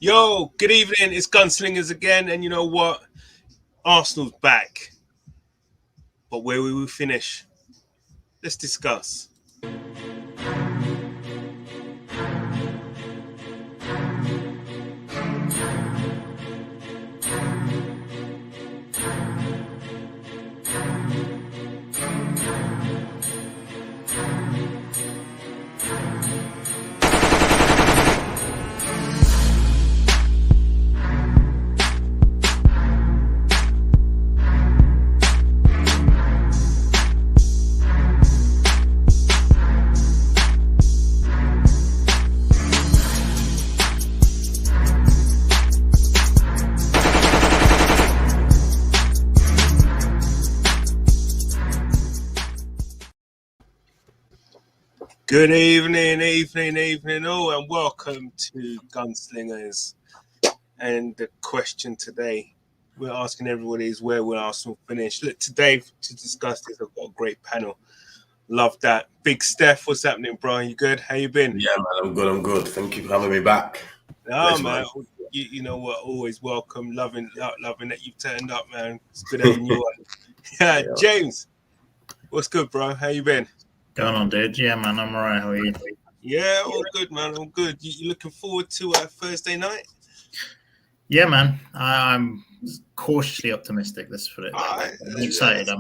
Yo, good evening. It's GunSlingerz again, and you know what? Arsenal's back. But where will we finish? Let's discuss. Good evening, all, and welcome to GunSlingerz. And the question today we're asking everybody is where will Arsenal finish? Look, today to discuss this, I've got a great panel. Love that. Big Steph, what's happening, Brian? You good? How you been? Yeah, man, I'm good. Thank you for having me back. Oh, man. You know what? Always welcome. Loving that you've turned up, man. It's good having you on. Yeah, James, what's good, bro? How you been? Going on, dude? Yeah, man, I'm all right. How are you? Yeah, all good, man. All good. You looking forward to Thursday night? Yeah, man. I'm cautiously optimistic. Let's put it that way. I'm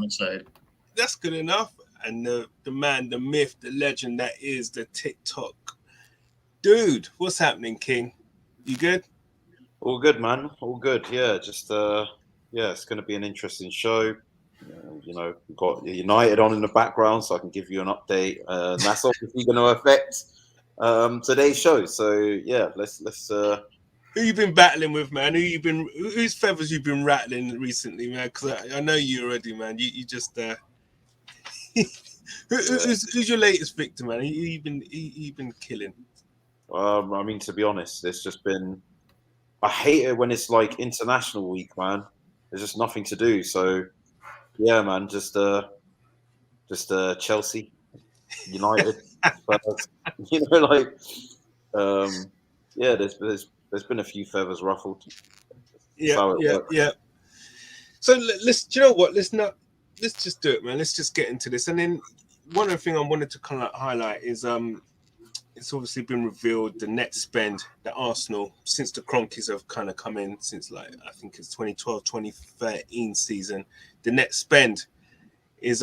excited. That's good enough. And the man, the myth, the legend that is the TikTok dude. What's happening, King? You good? All good, man. All good. Yeah, just it's going to be an interesting show. You know, we've got United on in the background, so I can give you an update. And that's obviously going to affect today's show. So yeah, let's. Who you been battling with, man? Whose feathers you been rattling recently, man? Because I know you already, man. You just who's your latest victim, man? Who you been killing? I mean, to be honest, it's just been. I hate it when it's like international week, man. There's just nothing to do. So yeah, man, just Chelsea, United, there's been a few feathers ruffled. Yeah. So let's, do you know what? Let's just do it, man. Let's just get into this. And then one of the things I wanted to kind of highlight is it's obviously been revealed the net spend that Arsenal, since the Cronkies have kind of come in, since like I think it's 2012, 2013 season, the net spend is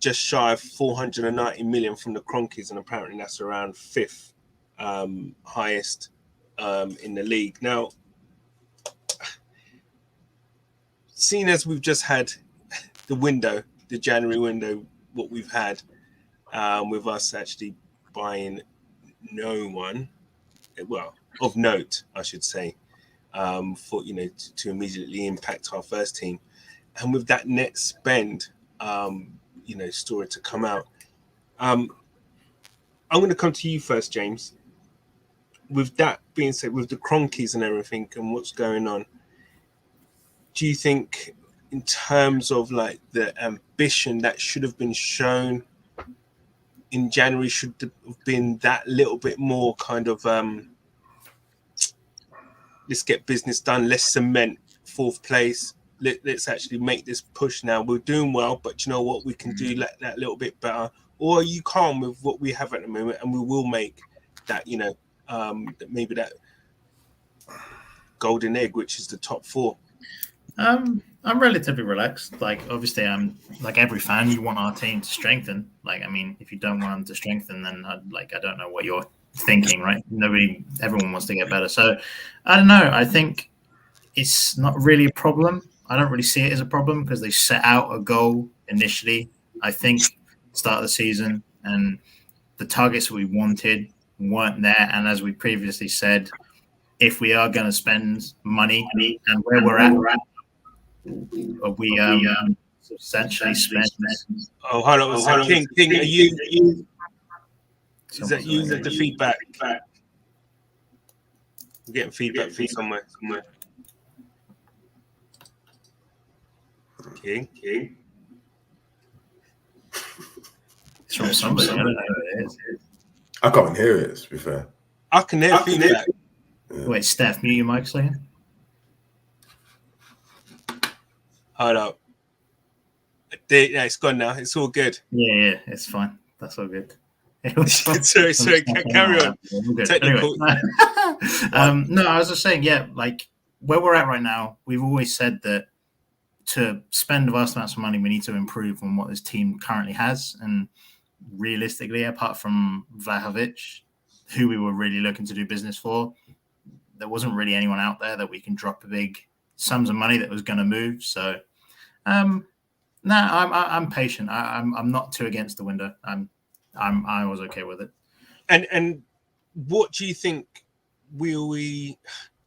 just shy of 490 million from the Cronkies, and apparently that's around fifth highest in the league. Now, seeing as we've just had the January window, what we've had with us actually buying no one, well, of note, I should say, for to immediately impact our first team, and with that net spend, story to come out. I'm going to come to you first, James. With that being said, with the Cronkies and everything and what's going on, do you think, in terms of like the ambition that should have been shown in January, should have been that little bit more kind of let's get business done, let's cement fourth place, let's actually make this push now. We're doing well, but you know what, we can do that little bit better? Or are you calm with what we have at the moment and we will make that, maybe that golden egg, which is the top four? I'm relatively relaxed. Like, obviously, I'm like every fan. You want our team to strengthen. Like, I mean, if you don't want them to strengthen, then I don't know what you're thinking, right? Everyone wants to get better. So, I don't know. I think it's not really a problem. I don't really see it as a problem because they set out a goal initially, I think, start of the season, and the targets we wanted weren't there. And as we previously said, if we are going to spend money and where we're at, we essentially spend. Oh, hold on. King, are you? Is that you? Is that the feedback? I'm getting feedback from somewhere. King. It's from somebody. I don't know who it is. I can't hear it, to be fair. I can hear feedback. Wait, Steph, mute your mic a second. Hold up. Yeah, it's gone now. It's all good. Yeah, it's fine. That's all good. sorry, carry on. Technical. Anyway, no, I was just saying, yeah, like where we're at right now, we've always said that to spend vast amounts of money, we need to improve on what this team currently has. And realistically, apart from Vlahovic, who we were really looking to do business for, there wasn't really anyone out there that we can drop big sums of money that was going to move. So, I'm patient. I'm not too against the window. I was okay with it. And what do you think will we,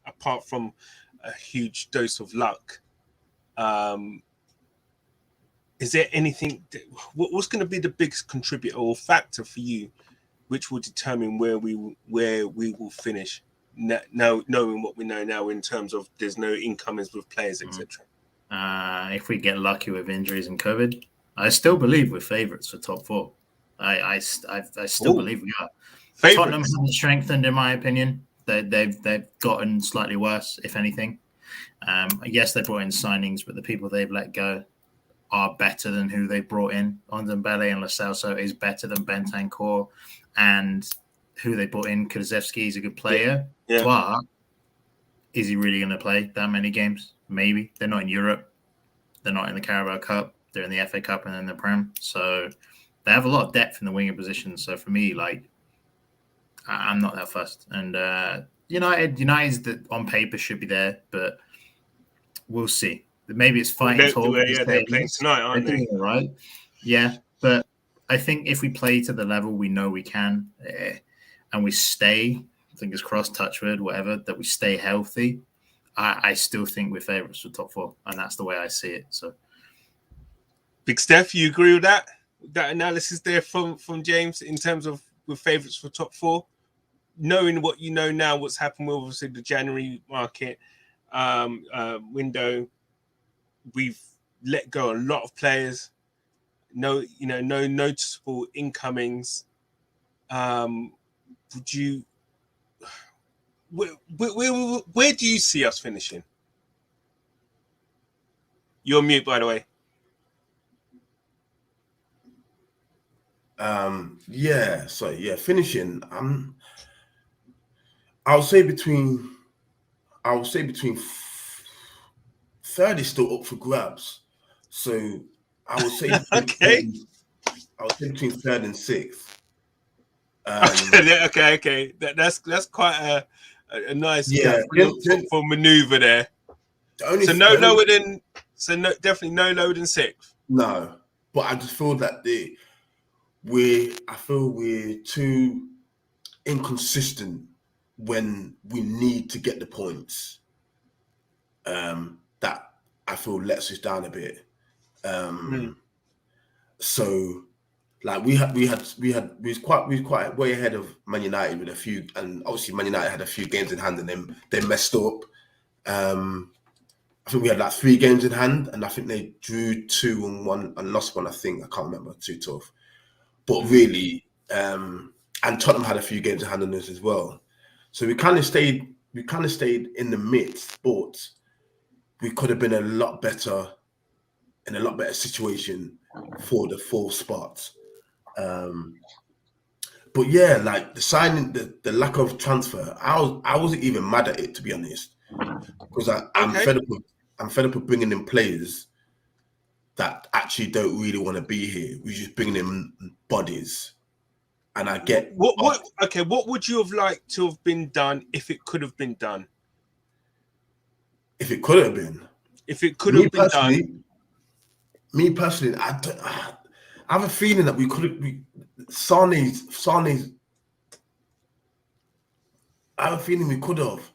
apart from a huge dose of luck, is there anything? What's going to be the biggest contributor or factor for you, which will determine where we will finish? Now, knowing what we know now in terms of there's no incomings with players, etc. If we get lucky with injuries and COVID, I still believe we're favourites for top four. I still believe we are. Favorites. Tottenham haven't strengthened, in my opinion. They've gotten slightly worse, if anything. Yes, they brought in signings, but the people they've let go are better than who they brought in. Ndombele and Lo Celso is better than Bentancur, and who they brought in, Kulusevski, is a good player. Yeah. But is he really going to play that many games? Maybe. They're not in Europe. They're not in the Carabao Cup. They're in the FA Cup and then the Prem. So they have a lot of depth in the winger position. So for me, like, I'm not that fussed. And United's that on paper should be there, but we'll see. Maybe it's fighting talk. Yeah, they're playing tonight, aren't they? Right? Yeah, but I think if we play to the level we know we can, and we stay, fingers crossed, touch wood, whatever, that we stay healthy, I still think we're favourites for top four, and that's the way I see it. So, Big Steph, you agree with that? That analysis there from James in terms of we're favourites for top four, knowing what you know now, what's happened with obviously the January market window. We've let go a lot of players. No noticeable incomings. Would you? Where do you see us finishing? You're mute, by the way. Finishing. I'll say between third is still up for grabs. So I would say okay. I would say between third and sixth. Okay. That's quite a nice for maneuver there. Definitely no lower than sixth. No, but I just feel that we're too inconsistent when we need to get the points. That I feel lets us down a bit. So like we was quite way ahead of Man United with a few, and obviously Man United had a few games in hand and they messed up. I think we had like 3 games in hand, and I think they drew 2 and 1 and lost 1. I think I can't remember, too tough. But really, and Tottenham had a few games in hand on us as well. So we kind of stayed in the midst, but we could have been in a lot better situation for the 4th spot. But yeah, like the signing, the lack of transfer, I wasn't even mad at it, to be honest, because I'm fed up of bringing in players that actually don't really want to be here. We're just bringing in bodies. And I get what would you have liked to have been done if it could have been done? If it could have been. If it could have been done. Me personally, I have a feeling that we could have. Sane's. I have a feeling we could have.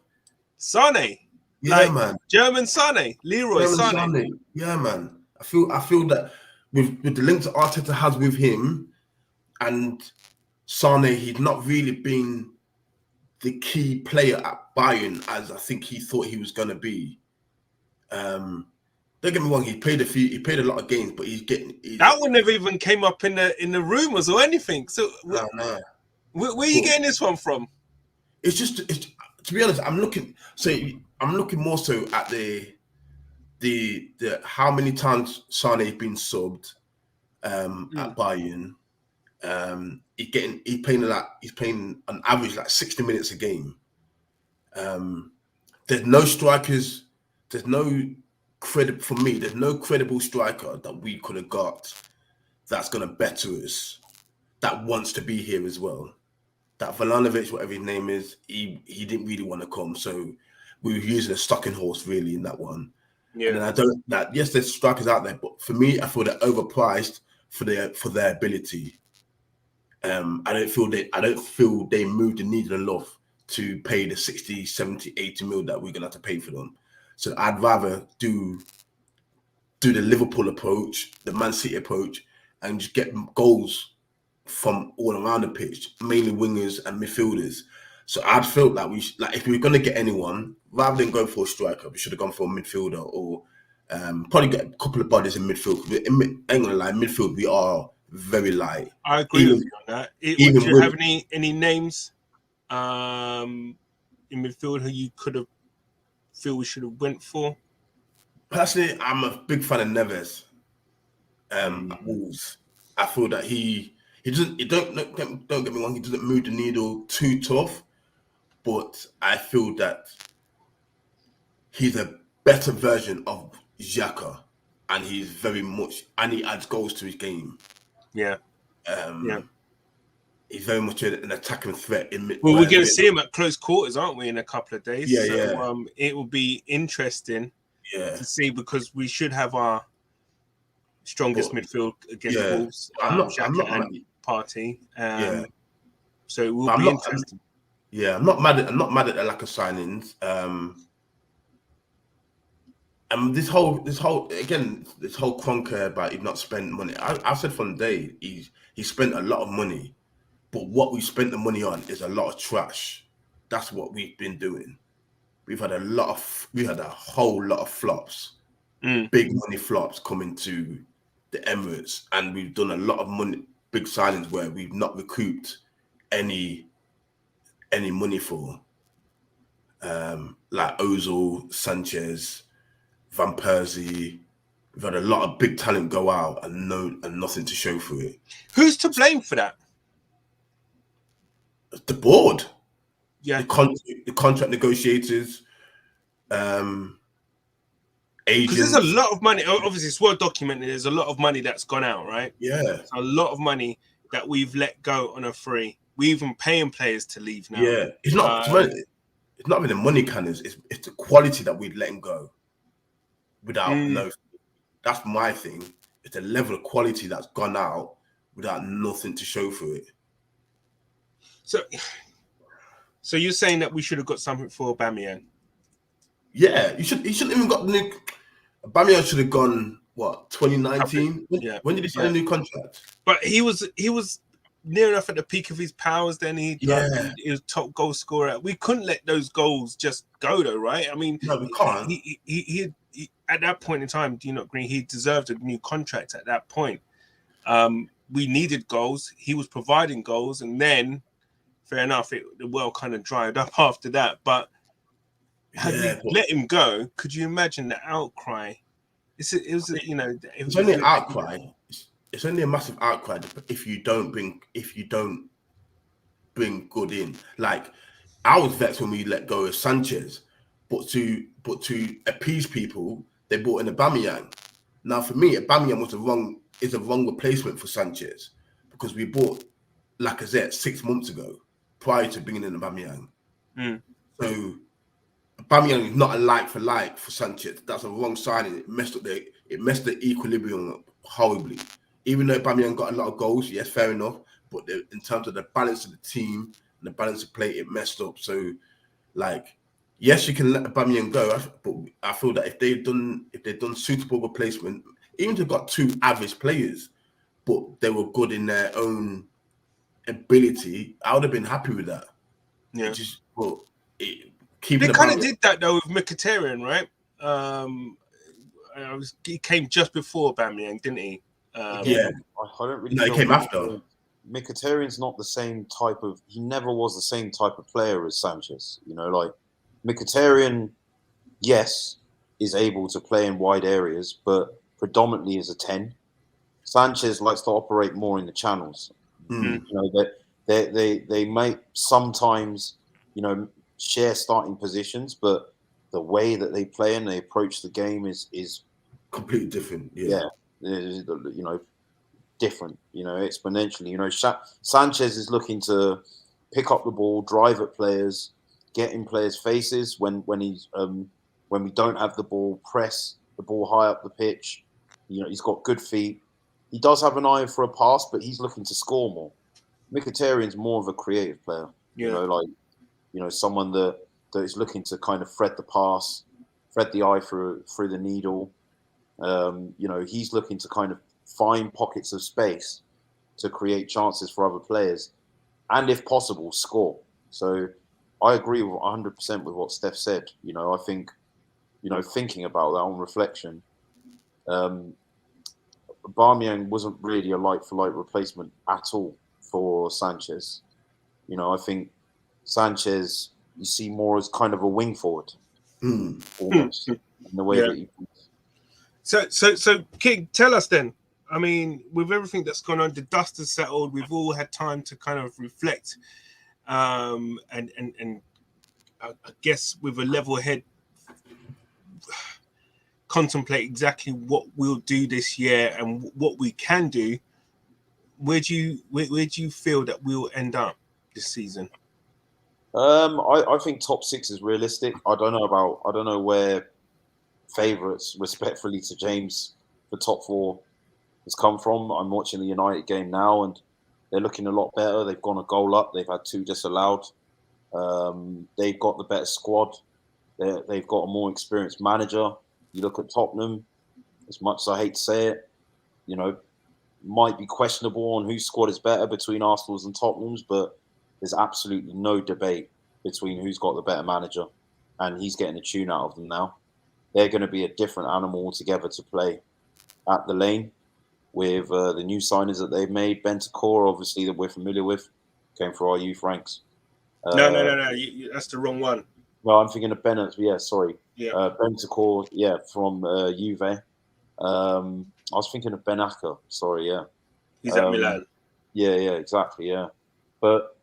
Sane. Yeah, man. German Sane. Leroy Sane. Yeah, man. I feel that with the links that Arteta has with him and Sane, he's not really been the key player at Bayern as I think he thought he was going to be. Don't get me wrong, he played a lot of games, but that one never even came up in the rumors or anything. So no. Where are you getting this one from? To to be honest, I'm looking more so at the how many times Sane's been subbed at Bayern. He's playing on average like 60 minutes a game. There's no strikers. There's no credible striker that we could have got that's going to better us, that wants to be here as well. That Volanovic, whatever his name is, he didn't really want to come, so we were using a stocking horse really in that one. Yeah. And then yes, there's strikers out there, but for me, I feel they're overpriced for their ability. I don't feel they moved the needle enough to pay the 60, 70, 80 mil that we're gonna have to pay for them. So I'd rather do the Liverpool approach, the Man City approach, and just get goals from all around the pitch, mainly wingers and midfielders. So I'd felt that if we were going to get anyone, rather than going for a striker, we should have gone for a midfielder or probably get a couple of bodies in midfield. I ain't gonna lie, midfield we are very light. I agree with you on that. Do you have any names in midfield who you feel we should have went for? Personally, I'm a big fan of Neves at Wolves. I feel that he doesn't. Don't get me wrong. He doesn't move the needle too tough, but I feel that he's a better version of Xhaka, and he adds goals to his game. Yeah. He's very much an attacking threat. Well, we're going to see him at close quarters, aren't we, in a couple of days? Yeah, so, it will be interesting to see, because we should have our strongest midfield against Wolves. I'm not and Partey. So it will be interesting. I'm not mad at the lack of signings. And this whole Kroenke about he's not spent money. I said from the day he spent a lot of money, but what we spent the money on is a lot of trash. That's what we've been doing. We had a whole lot of flops, big money flops coming to the Emirates, and we've done a lot of money, big signings where we've not recouped any money for, like Ozil, Sanchez, Van Persie. We've had a lot of big talent go out and nothing to show for it. Who's to blame for that? The board. Yeah. The contract negotiators, agents. Because there's a lot of money. Obviously, it's well documented. There's a lot of money that's gone out, right? Yeah. There's a lot of money that we've let go on a free. We're even paying players to leave now. Yeah. It's not even the money, Canners. It's the quality that we're letting go. Without that's my thing. It's the level of quality that's gone out without nothing to show for it. So you're saying that we should have got something for Aubameyang? Yeah, he shouldn't even got the new. Aubameyang should have gone 2019. When did he sign a new contract? But he was near enough at the peak of his powers. Then he was top goal scorer. We couldn't let those goals just go, though, right? I mean, no, we can't. He at that point in time, do you not agree? He deserved a new contract at that point. We needed goals. He was providing goals, and then, fair enough, the well kind of dried up after that. But had we let him go, could you imagine the outcry? It's only an outcry. It's only a massive outcry if you don't bring good in. Like, I was vexed when we let go of Sanchez, but to appease people, they brought in Aubameyang. Now, for me, Aubameyang is a wrong replacement for Sanchez, because we bought Lacazette 6 months ago prior to bringing in Aubameyang. So Aubameyang is not a like for Sanchez. That's a wrong signing. It messed the equilibrium up horribly. Even though Aubameyang got a lot of goals, yes, fair enough. But in terms of the balance of the team and the balance of play, it messed up. So, like, yes, you can let Aubameyang go, but I feel that if they've done suitable replacement, even if they've got two average players, but they were good in their own ability, I would have been happy with that. Yeah. They kind of did that though with Mkhitaryan, right? He came just before Aubameyang, didn't he? I don't really. No, he came after. Mkhitaryan's not the same type of. He never was the same type of player as Sanchez. You know, like Mkhitaryan, yes, is able to play in wide areas, but predominantly as a 10. Sanchez likes to operate more in the channels. Mm. You know, that they might sometimes, you know, share starting positions, but the way that they play and they approach the game is Completely different. you know, different, you know, exponentially. You know, Sanchez is looking to pick up the ball, drive at players, get in players' faces when we don't have the ball, press the ball high up the pitch. You know, he's got good feet. He does have an eye for a pass, but he's looking to score more. Mkhitaryan's more of a creative player. Yeah. You know, like, you know, someone that is looking to kind of thread the pass, thread the eye through the needle. You know, he's looking to kind of find pockets of space to create chances for other players, and if possible, score. So I agree with 100% with what Steph said. You know, I think, you know, thinking about that on reflection, Aubameyang wasn't really a like-for-like replacement at all for Sanchez. You know, I think Sanchez, you see more as kind of a wing forward, almost, in the way that he. So King, tell us then. I mean, with everything that's gone on, the dust has settled. We've all had time to kind of reflect, and I guess with a level head, contemplate exactly what we'll do this year and what we can do. Where do you feel that we'll end up this season? I think top 6 is realistic. I don't know where favourites, respectfully to James, for top 4 has come from. I'm watching the United game now, and they're looking a lot better. They've gone a goal up. They've had 2 disallowed. They've got the better squad. They've got a more experienced manager. You look at Tottenham, as much as I hate to say it, you know, might be questionable on whose squad is better between Arsenal's and Tottenham's, but there's absolutely no debate between who's got the better manager, and he's getting a tune out of them now. They're going to be a different animal altogether to play at the Lane with the new signings that they've made. Bentancur, obviously, that we're familiar with, came through our youth ranks. No. That's the wrong one. No, I'm thinking of Bennett. Yeah, sorry. Yeah. Bentancur, yeah, from Juve. I was thinking of Ben Acker. Sorry, yeah. He's at Milan. Yeah, exactly, yeah. But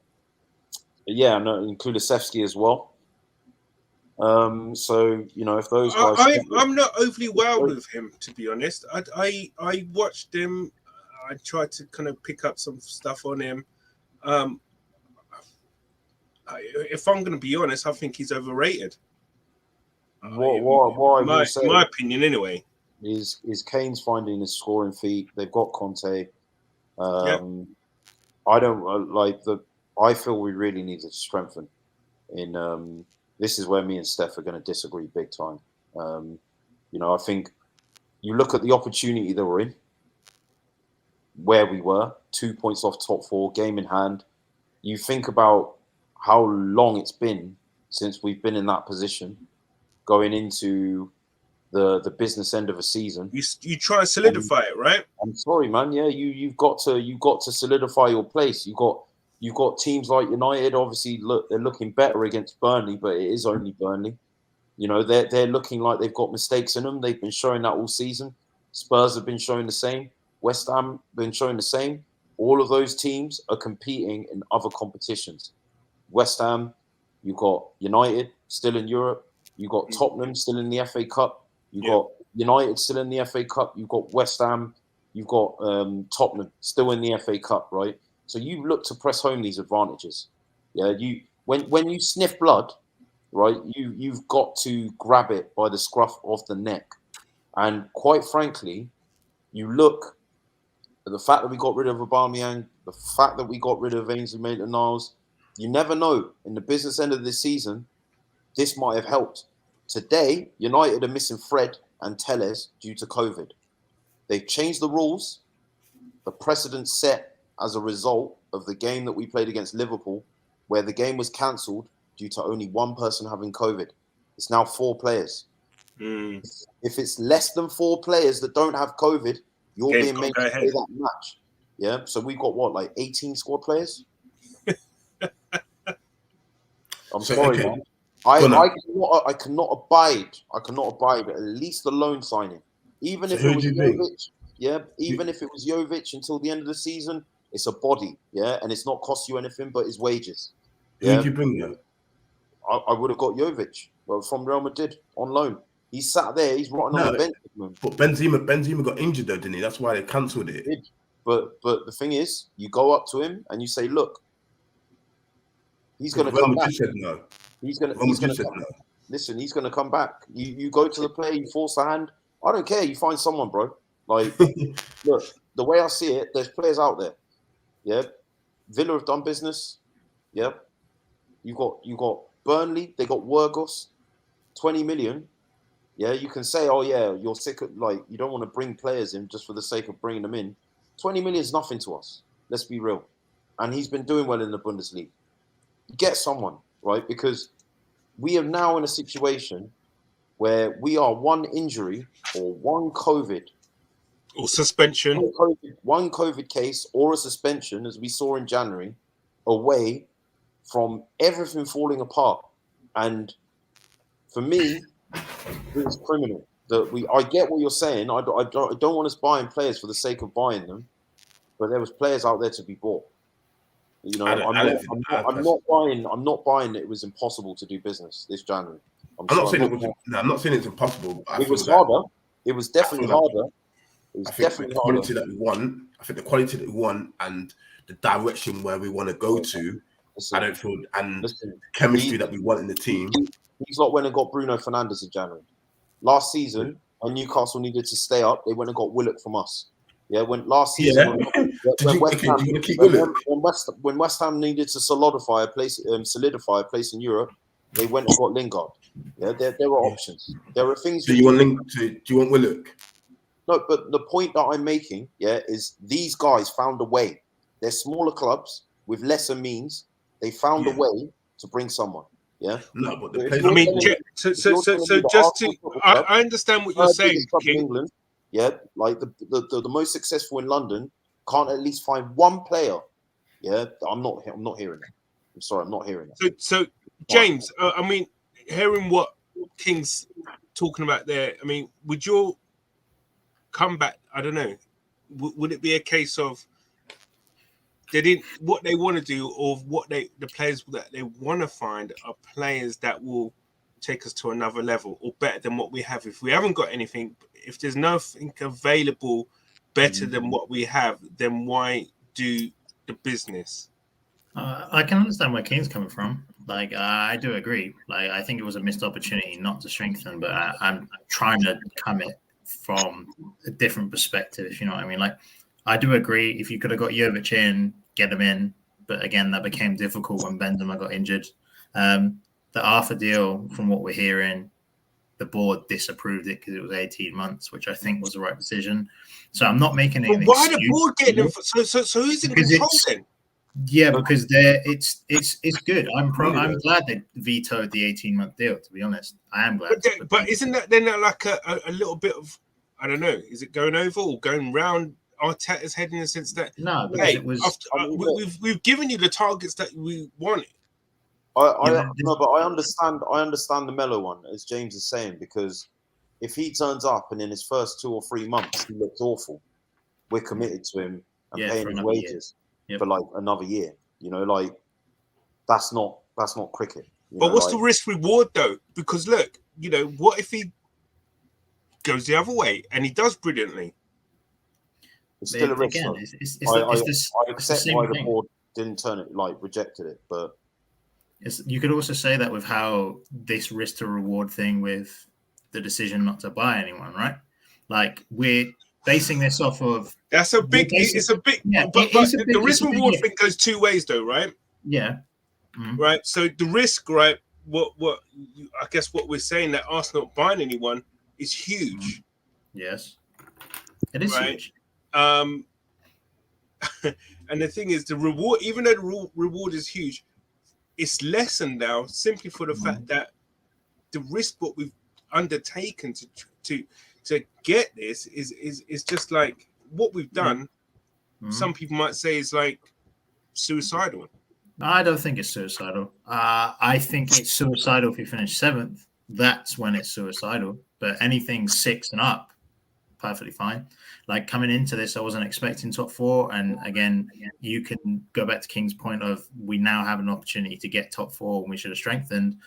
yeah, no, and Kulusevski as well. So, you know, if those guys, I'm not overly wild with him, to be honest. I watched him. I tried to kind of pick up some stuff on him. If I'm going to be honest, I think he's overrated. What I will say, my opinion, anyway, is Kane's finding his scoring feet. They've got Conte. I don't like the. I feel we really need to strengthen. In this is where me and Steph are going to disagree big time. You know, I think you look at the opportunity that we're in, where we were, 2 points off top 4, game in hand. You think about how long it's been since we've been in that position, going into the business end of a season. You try and solidify it, right? I'm sorry, man. Yeah, you've got to solidify your place. You've got teams like United. Obviously, they're looking better against Burnley, but it is only Burnley. You know, they're looking like they've got mistakes in them. They've been showing that all season. Spurs have been showing the same. West Ham been showing the same. All of those teams are competing in other competitions. West Ham, you've got United still in Europe. You've got Tottenham still in the FA Cup. You've got United still in the FA Cup. You've got West Ham. You've got Tottenham still in the FA Cup, right? So you look to press home these advantages. Yeah, when you sniff blood, right, you've got to grab it by the scruff of the neck. And quite frankly, you look at the fact that we got rid of Aubameyang, the fact that we got rid of Ainsley Maitland-Niles. You never know. In the business end of this season, this might have helped. Today, United are missing Fred and Telles due to COVID. They've changed the rules. The precedent set as a result of the game that we played against Liverpool, where the game was cancelled due to only one person having COVID. It's now 4 players. If it's less than 4 players that don't have COVID, you're being made to play that match. Yeah, so we've got what, like 18 squad players. I'm sorry, man. I cannot abide at least the loan signing. Even if it was Jovic, even if it was Jovic until the end of the season, it's a body, and it's not cost you anything but his wages. Who'd you bring there? I would have got Jovic from Real Madrid on loan. He's sat there, he's rotting on the bench. But Benzema got injured though, didn't he? That's why they cancelled it. But the thing is, you go up to him and you say, look, he's going to come back. Said no. He's going to listen, he's going to come back. You go to the player, you force the hand. I don't care. You find someone, bro. Like, look, the way I see it, there's players out there. Yeah. Villa have done business. Yeah. You got Burnley. They got Wergos, 20 million. Yeah. You can say, oh, yeah, you're sick of, like, you don't want to bring players in just for the sake of bringing them in. 20 million is nothing to us. Let's be real. And he's been doing well in the Bundesliga. Get someone, right? Because we are now in a situation where we are one injury or one COVID or suspension, one COVID case or a suspension, as we saw in January, away from everything falling apart. And for me, it's criminal. I get what you're saying. I don't want us buying players for the sake of buying them, but there was players out there to be bought. You know, I'm not buying that it was impossible to do business this January. I'm not saying it's impossible. It was harder. It was definitely harder. I think the quality that we want and the direction where we want to go to, I don't feel, and the chemistry that we want in the team. He's not went and got Bruno Fernandes in January. Last season, when Newcastle needed to stay up, they went and got Willock from us. Yeah, when last season, when West Ham needed to solidify a place in Europe, they went and got Lingard. Yeah, there were options. There were things. Do you want Willock? No, but the point that I'm making, is these guys found a way. They're smaller clubs with lesser means. They found a way to bring someone. Yeah. No, but I mean, so just to, I understand what you're saying, King. England, like the most successful in London can't at least find one player. Yeah, I'm not hearing it. I'm sorry, I'm not hearing it. So James, I mean, hearing what King's talking about there, I mean, would your comeback? I don't know. Would it be a case of they didn't what they want to do, or what the players that they want to find are players that will take us to another level or better than what we have? If we haven't got anything, if there's nothing available better than what we have, then why do the business? I can understand where King's coming from. Like, I do agree. Like, I think it was a missed opportunity not to strengthen, but I'm trying to come at from a different perspective, if you know what I mean. Like, I do agree. If you could have got Jovic in, get him in. But again, that became difficult when Benzema got injured. The Arthur deal, from what we're hearing, the board disapproved it because it was 18 months, which I think was the right decision. So I'm not making it. Why the board getting them? So who's in control then? Yeah, because it's good. I'm glad they vetoed the 18-month deal. To be honest, I am glad. But isn't that then like a little bit of, I don't know? Is it going over or going round Arteta's head in the sense that it was we've given you the targets that we wanted. No, but I understand the Melo one, as James is saying, because if he turns up and in his first 2 or 3 months he looks awful, we're committed to him and paying his wages for like another year. You know, like that's not cricket. But what's the risk reward though? Because look, you know, what if he goes the other way and he does brilliantly? It's still a risk. Again, I accept why the board didn't turn it, like rejected it, but you could also say that with how this risk to reward thing with the decision not to buy anyone, right? Like, we're basing this off of it's a big but the risk reward thing goes 2 ways though, right? Yeah. Right. So the risk, right? What I guess what we're saying, that Arsenal not buying anyone is huge. Yes, it is huge. And the thing is, the reward, even though the reward is huge, it's lessened now simply for the fact that the risk what we've undertaken to get this is just like what we've done some people might say is like suicidal. I don't think it's suicidal. I think it's suicidal if you finish 7th. That's when it's suicidal. But anything 6 and up, perfectly fine. Like coming into this, I wasn't expecting top 4. And again, you can go back to King's point of we now have an opportunity to get top 4 and we should have strengthened,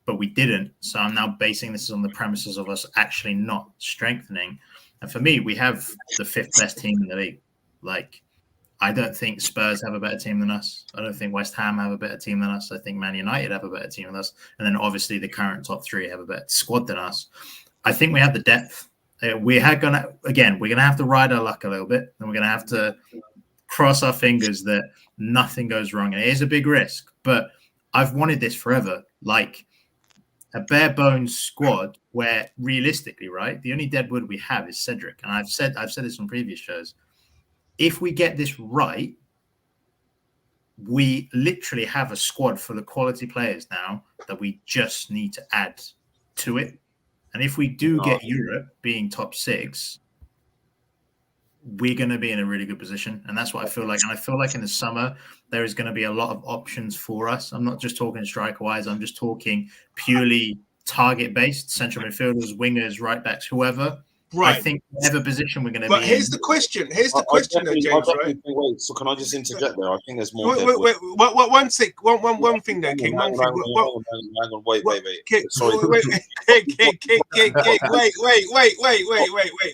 but we didn't. So I'm now basing this on the premises of us actually not strengthening. And for me, we have the 5th best team in the league. Like, I don't think Spurs have a better team than us. I don't think West Ham have a better team than us. I think Man United have a better team than us. And then obviously the current top 3 have a better squad than us. I think we have the depth. We're going to have to ride our luck a little bit, and we're going to have to cross our fingers that nothing goes wrong. And it is a big risk, but I've wanted this forever. Like a bare bones squad where realistically, right, the only deadwood we have is Cedric. And I've said this on previous shows. If we get this right, we literally have a squad full of quality players now that we just need to add to it. And if we do get Europe being top 6, we're going to be in a really good position. And that's what I feel like. And I feel like in the summer, there is going to be a lot of options for us. I'm not just talking striker-wise. I'm just talking purely target-based, central midfielders, wingers, right-backs, whoever. Right. I think whatever position we're going to be in. But here's the question. James, right? Wait, so can I just interject there? I think there's more. Wait, one thing there, King. Hang on, wait. Sorry.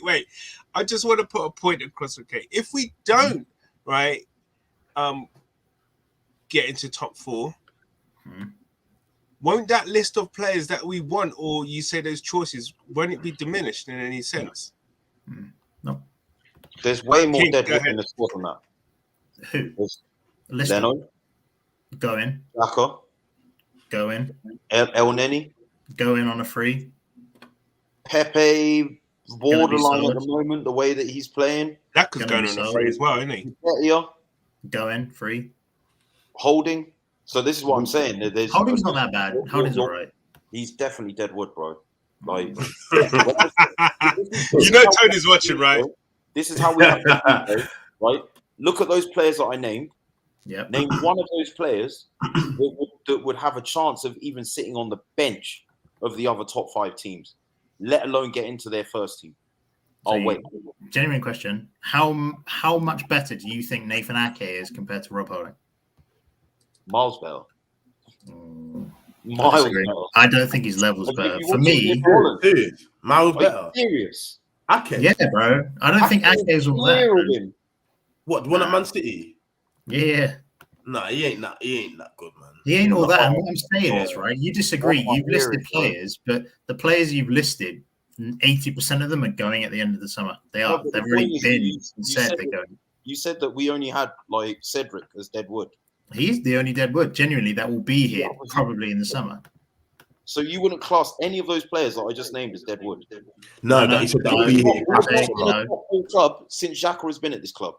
Wait. I just want to put a point across, okay? If we don't, right, get into top 4, won't that list of players that we want, or you say those choices, won't it be diminished in any sense? No. There's way more deadwood in the squad than that. Who? Leno. Go in. Xhaka. Go in. El Neni. Go in on a free. Pepe, borderline at the moment, the way that he's playing. That could go on a free as well, isn't he? Go in, free. Holding. So this is what I'm saying. Holding's not that bad. Holding's all right. He's definitely deadwood, bro. Like, you know Tony's watching, right? This is how we have to do, right? Look at those players that I named. Yeah. Name one of those players that would have a chance of even sitting on the bench of the other top 5 teams, let alone get into their first team. I'll wait. Genuine question. How much better do you think Nathan Ake is compared to Rob Holding? Miles better. I don't think his level's better. For me, Miles better. Are you serious? Ake? Yeah, bro. I don't think Ake is all that. What, the one at Man City? Yeah. Nah, he ain't that good, man. He ain't all that. And what I'm saying is, right, you disagree. You've listed players, but the players you've listed, 80% of them are going at the end of the summer. They are. They've already been said they're going. You said that we only had like Cedric as deadwood. He's the only deadwood, genuinely, that will be here probably in the summer. So you wouldn't class any of those players that I just named as deadwood? No, he said that will be here. Club since Xhaka has been at this club.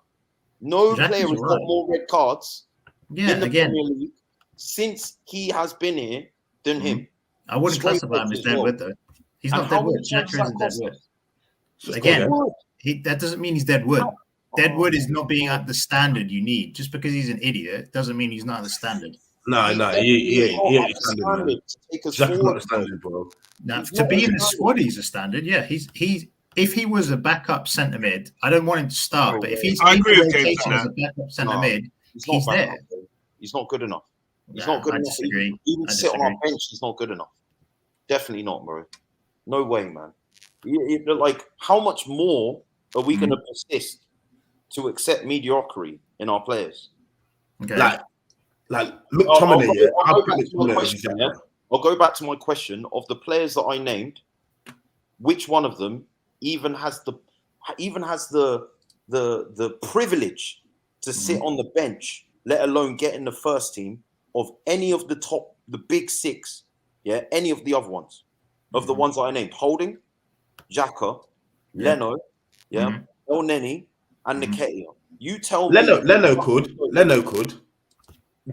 No player has got more red cards in the Premier League since he has been here than him. I wouldn't classify him as deadwood, though. He's not deadwood. Xhaka isn't deadwood. Again, that doesn't mean he's deadwood. Deadwood is not being at the standard you need. Just because he's an idiot doesn't mean he's not at the standard. No, he ain't standard. Xhaka's not the standard, bro. Now, to be in the squad, he's a standard. Yeah, he's. If he was a backup centre mid, I don't want him to start. But if he's in the rotation as a backup centre mid, he's there. He's not good enough. He's not good enough. Even sit on our bench, he's not good enough. Definitely not, bro. No way, man. Like, how much more are we going to persist to accept mediocrity in our players? Okay. Like McTominay. I'll go back to my question of the players that I named. Which one of them even has the privilege to sit on the bench, let alone get in the first team of any of the big 6? Yeah, any of the other ones, of the ones that I named: Holding, Xhaka, Leno, El Neni, and Nketiah. You tell me. Leno could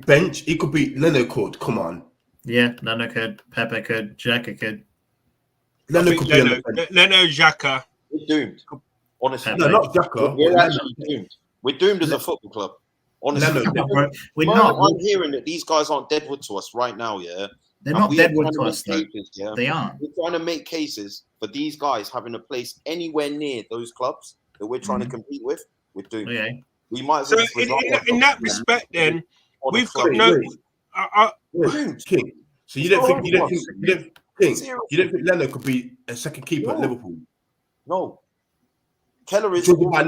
bench. He could be Leno could. Come on. Yeah, Leno could. Pepe could. Xhaka could. Leno, Xhaka. We're doomed. Honestly, no, not Xhaka. We're actually doomed. We're doomed as a football club. Honestly, Leno, we're not. I'm hearing that these guys aren't deadwood to us right now. Yeah, They're and not we are deadwood trying to make us, though. cases, yeah? They aren't. We're trying to make cases for these guys having a place anywhere near those clubs that we're trying to compete with. We're doomed. Okay. We might as So well just in that respect, then on we've a got club. no. King. So you It's don't think not King? You don't think Leno could be a second keeper at No. Liverpool? No. Keller is Talking about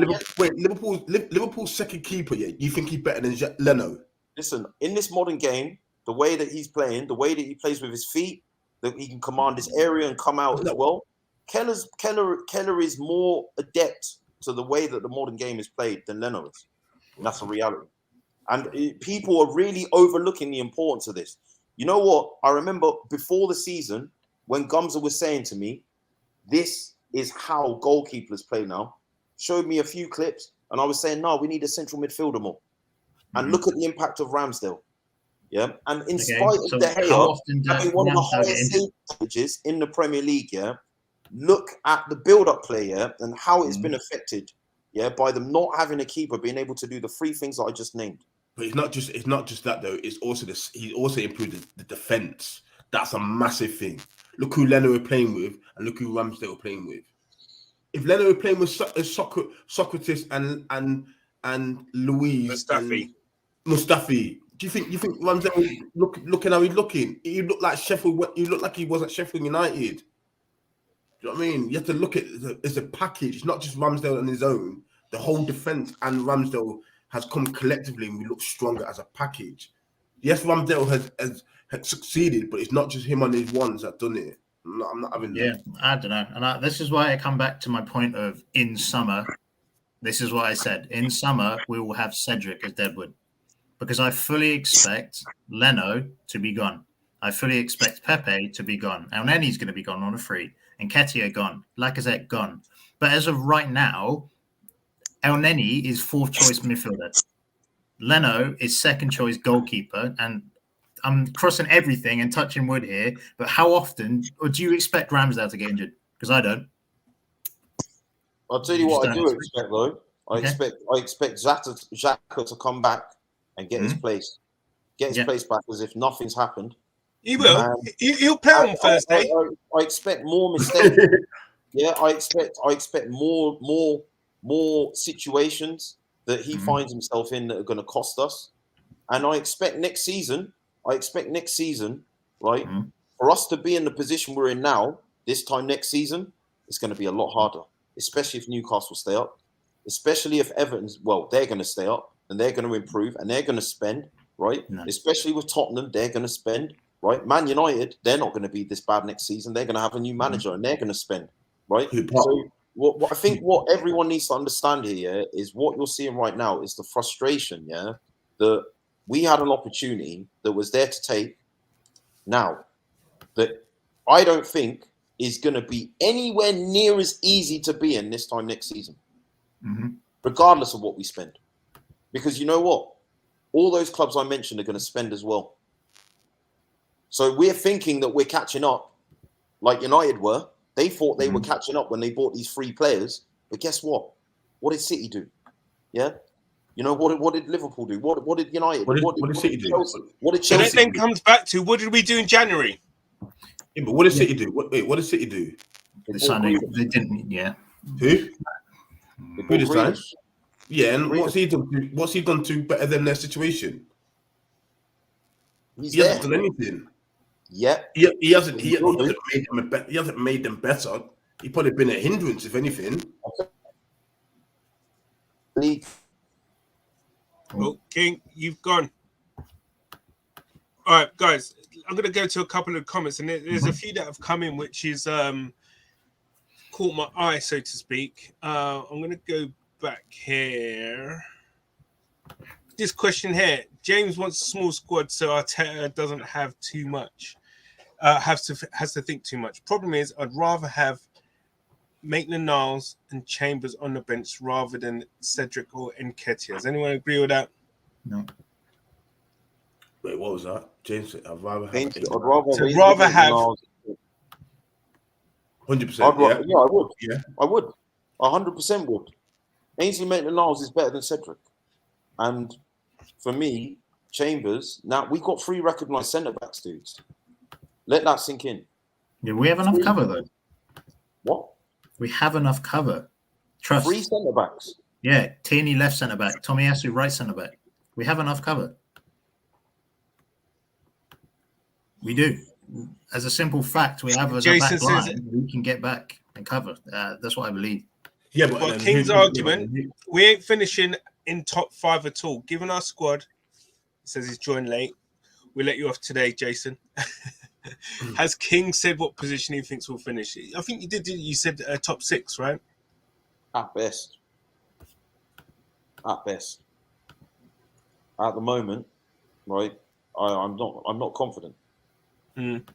Liverpool's second keeper. Yeah, you think he's better than Leno? Listen, in this modern game, the way that he's playing, the way that he plays with his feet, that he can command his area and come out as well. Keller is more adept to the way that the modern game is played than Leno is. And that's a reality. And people are really overlooking the importance of this. You know what? I remember before the season when Gumza was saying to me, this is how goalkeepers play now. Showed me a few clips, and I was saying, no, we need a central midfielder more. And look at the impact of Ramsdale. Yeah. And in spite of De Gea having one of the highest save percentages in the Premier League, yeah, look at the build-up play, yeah, and how it's been affected, yeah, by them not having a keeper being able to do the three things that I just named. But it's not just that though. It's also this. He also improved the defense. That's a massive thing. Look who Leno were playing with, and look who Ramsdale were playing with. If Leno were playing with Socrates and Louise Mustafi, do you think Ramsdale looking how he's looking? He looked like Sheffield. He looked like he was at Sheffield United. Do you know what I mean? You have to look at it as a package. It's not just Ramsdale on his own. The whole defense and Ramsdale has come collectively, and we look stronger as a package. Yes, Ramsdale has succeeded, but it's not just him on his ones that done it. I'm not having that. Yeah, I don't know. And this is why I come back to my point of in summer. This is what I said. In summer, we will have Cedric as Deadwood because I fully expect Leno to be gone. I fully expect Pepe to be gone. El Neni's going to be gone on a free. And Nketiah gone. Lacazette gone. But as of right now, El Neni is fourth choice midfielder. Leno is second choice goalkeeper. And I'm crossing everything and touching wood here. But how often do you expect Ramsdale to get injured? Because I don't. I'll tell you what I do expect though. I expect Xhaka to come back and get his place. Get his place back as if nothing's happened. He will. He'll play on Thursday. I expect more mistakes. Yeah, I expect more situations that he finds himself in that are going to cost us. And I expect next season, right, for us to be in the position we're in now, this time next season, it's going to be a lot harder, especially if Newcastle stay up, especially if Everton's, well, they're going to stay up and they're going to improve and they're going to spend, right? No. Especially with Tottenham, they're going to spend, right? Man United, they're not going to be this bad next season. They're going to have a new manager and they're going to spend, right? So what I think what everyone needs to understand here is what you're seeing right now is the frustration, yeah, that we had an opportunity that was there to take now that I don't think is going to be anywhere near as easy to be in this time next season, regardless of what we spend. Because you know what? All those clubs I mentioned are going to spend as well. So we're thinking that we're catching up like United were. They thought they were catching up when they bought these 3 players. But guess what? What did City do? Yeah? You know, what did Liverpool do? What did United do? What did City do? What did Chelsea do? So that then comes back to what did we do in January? Yeah, but what did City do? What did City do? They didn't, yeah. Who? Who this time? Yeah, and what's he done? What's he done to better than their situation? He hasn't done anything. Yeah, he hasn't made them better. He's probably been a hindrance, if anything. Oh, King, you've gone. All right, guys, I'm going to go to a couple of comments, and there's a few that have come in, which is caught my eye, so to speak. I'm going to go back here. This question here: James wants a small squad, so Arteta doesn't have too much. Has to think too much. Problem is, I'd rather have Maitland-Niles and Chambers on the bench rather than Cedric or Nketiah. Does anyone agree with that? No. Wait, what was that, James? I'd rather have. I'd rather have 100%. Yeah, I would. Yeah, I would. 100% would. Ainsley Maitland-Niles is better than Cedric. And for me, Chambers, now we've got 3 recognised centre-backs, dudes. Let that sink in. Yeah, we have enough cover, though. What? We have enough cover. Trust. 3 centre-backs. Yeah, Tierney left centre-back, Tomiyasu right centre-back. We have enough cover. We do. As a simple fact, we have as a back line, we can get back and cover. That's what I believe. Yeah, but King's argument, we ain't finishing in top 5 at all. Given our squad, he says he's joined late. We'll let you off today, Jason. Has King said what position he thinks we'll finish? I think you did. You said top 6, right? At best. At best. At the moment, right? I'm not confident. I'm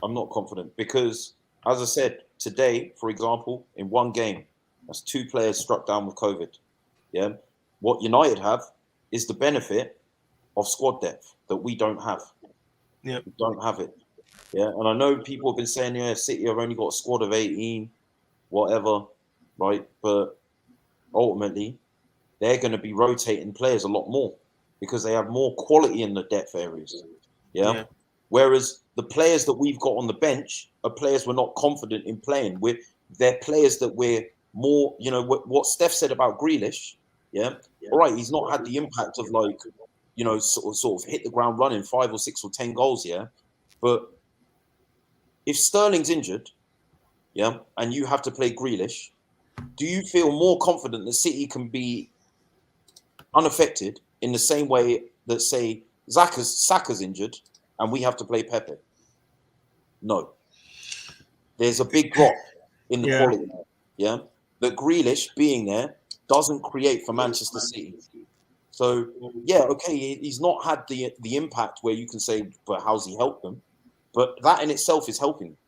not confident because, as I said, today, for example, in one game, that's 2 players struck down with COVID. Yeah. What United have is the benefit of squad depth that we don't have. Yeah. We don't have it. Yeah. And I know people have been saying, yeah, City have only got a squad of 18, whatever, right? But ultimately, they're going to be rotating players a lot more because they have more quality in the depth areas. Yeah. Whereas the players that we've got on the bench are players we're not confident in playing. They're players that we're more, you know, what Steph said about Grealish. Yeah. All right. He's not had the impact of like, you know, sort of hit the ground running 5 or 6 or 10 goals. Yeah. But if Sterling's injured, yeah, and you have to play Grealish, do you feel more confident that City can be unaffected in the same way that, say, Saka's injured and we have to play Pepe? No. There's a big drop in the quality. Yeah. But Grealish being there doesn't create for Manchester City. So, yeah, okay, he's not had the impact where you can say, but how's he helped them? But that in itself is helping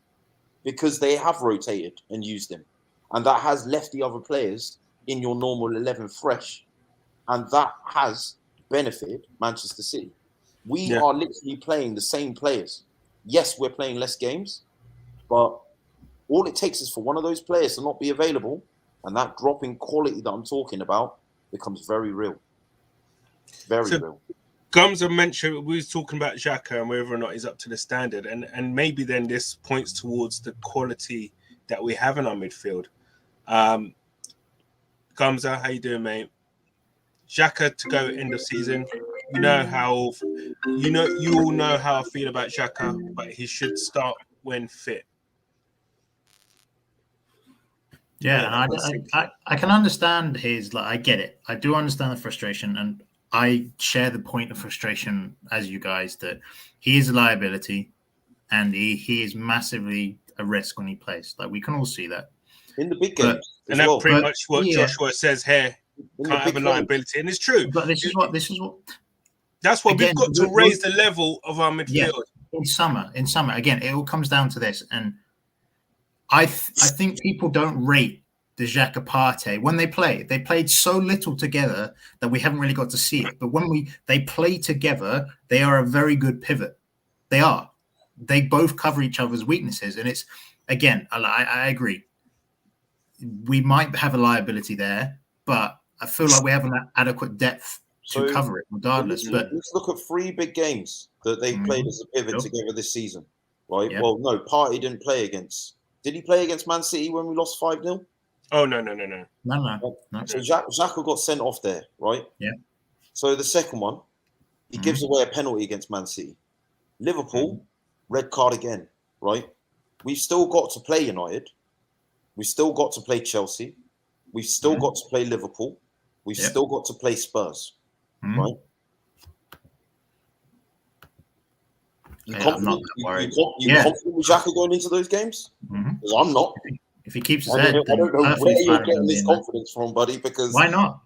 because they have rotated and used him. And that has left the other players in your normal 11 fresh. And that has benefited Manchester City. We are literally playing the same players. Yes, we're playing less games, but all it takes is for one of those players to not be available, and that drop in quality that I'm talking about becomes very real. Very real. Gums mentioned we was talking about Xhaka and whether or not he's up to the standard, and maybe then this points towards the quality that we have in our midfield. Gumza, how you doing, mate? Xhaka to go end of season. You all know how I feel about Xhaka, but he should start when fit. Yeah, and I can understand his, like, I get it. I do understand the frustration, and I share the point of frustration as you guys that he is a liability and he is massively a risk when he plays. Like, we can all see that. In the big games. And that's pretty much what Joshua says here. Can't have a liability. And it's true. But this is what that's what we've got to raise the level of our midfield. Yeah, in summer. Again, it all comes down to this. And I think people don't rate the Xhaka Partey when they play. They played so little together that we haven't really got to see it. But when they play together, they are a very good pivot. They are. They both cover each other's weaknesses. And it's, again, I agree. We might have a liability there, but I feel like we have an adequate depth to cover it regardless. But let's look at 3 big games that they've played as a pivot together this season. Right? Yep. Well, no, Partey didn't play against. Did he play against Man City when we lost 5-0? Oh, no. So Xhaka got sent off there, right? Yeah. So the second one, he gives away a penalty against Man City. Liverpool, red card again, right? We've still got to play United. We've still got to play Chelsea. We've still got to play Liverpool. We've still got to play Spurs, right? You confident with Xhaka going into those games? Because I'm not. If he keeps his head, I don't know where you're getting this confidence from, buddy. Because why not?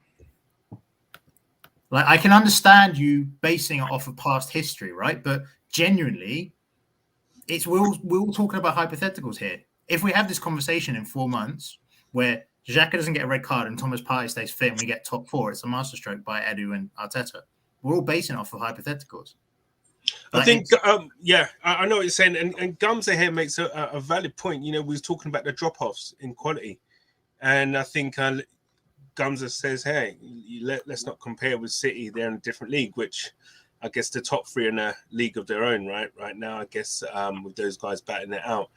Like, I can understand you basing it off of past history, right? But genuinely, we're all talking about hypotheticals here. If we have this conversation in 4 months where Xhaka doesn't get a red card and Thomas Partey stays fit and we get top 4, it's a masterstroke by Edu and Arteta. We're all basing it off of hypotheticals. I think, I know what you're saying. And Gumza here makes a valid point. You know, we was talking about the drop-offs in quality. And I think Gumza says, hey, let's not compare with City. They're in a different league, which I guess the top three are in a league of their own, right now, I guess, with those guys batting it out.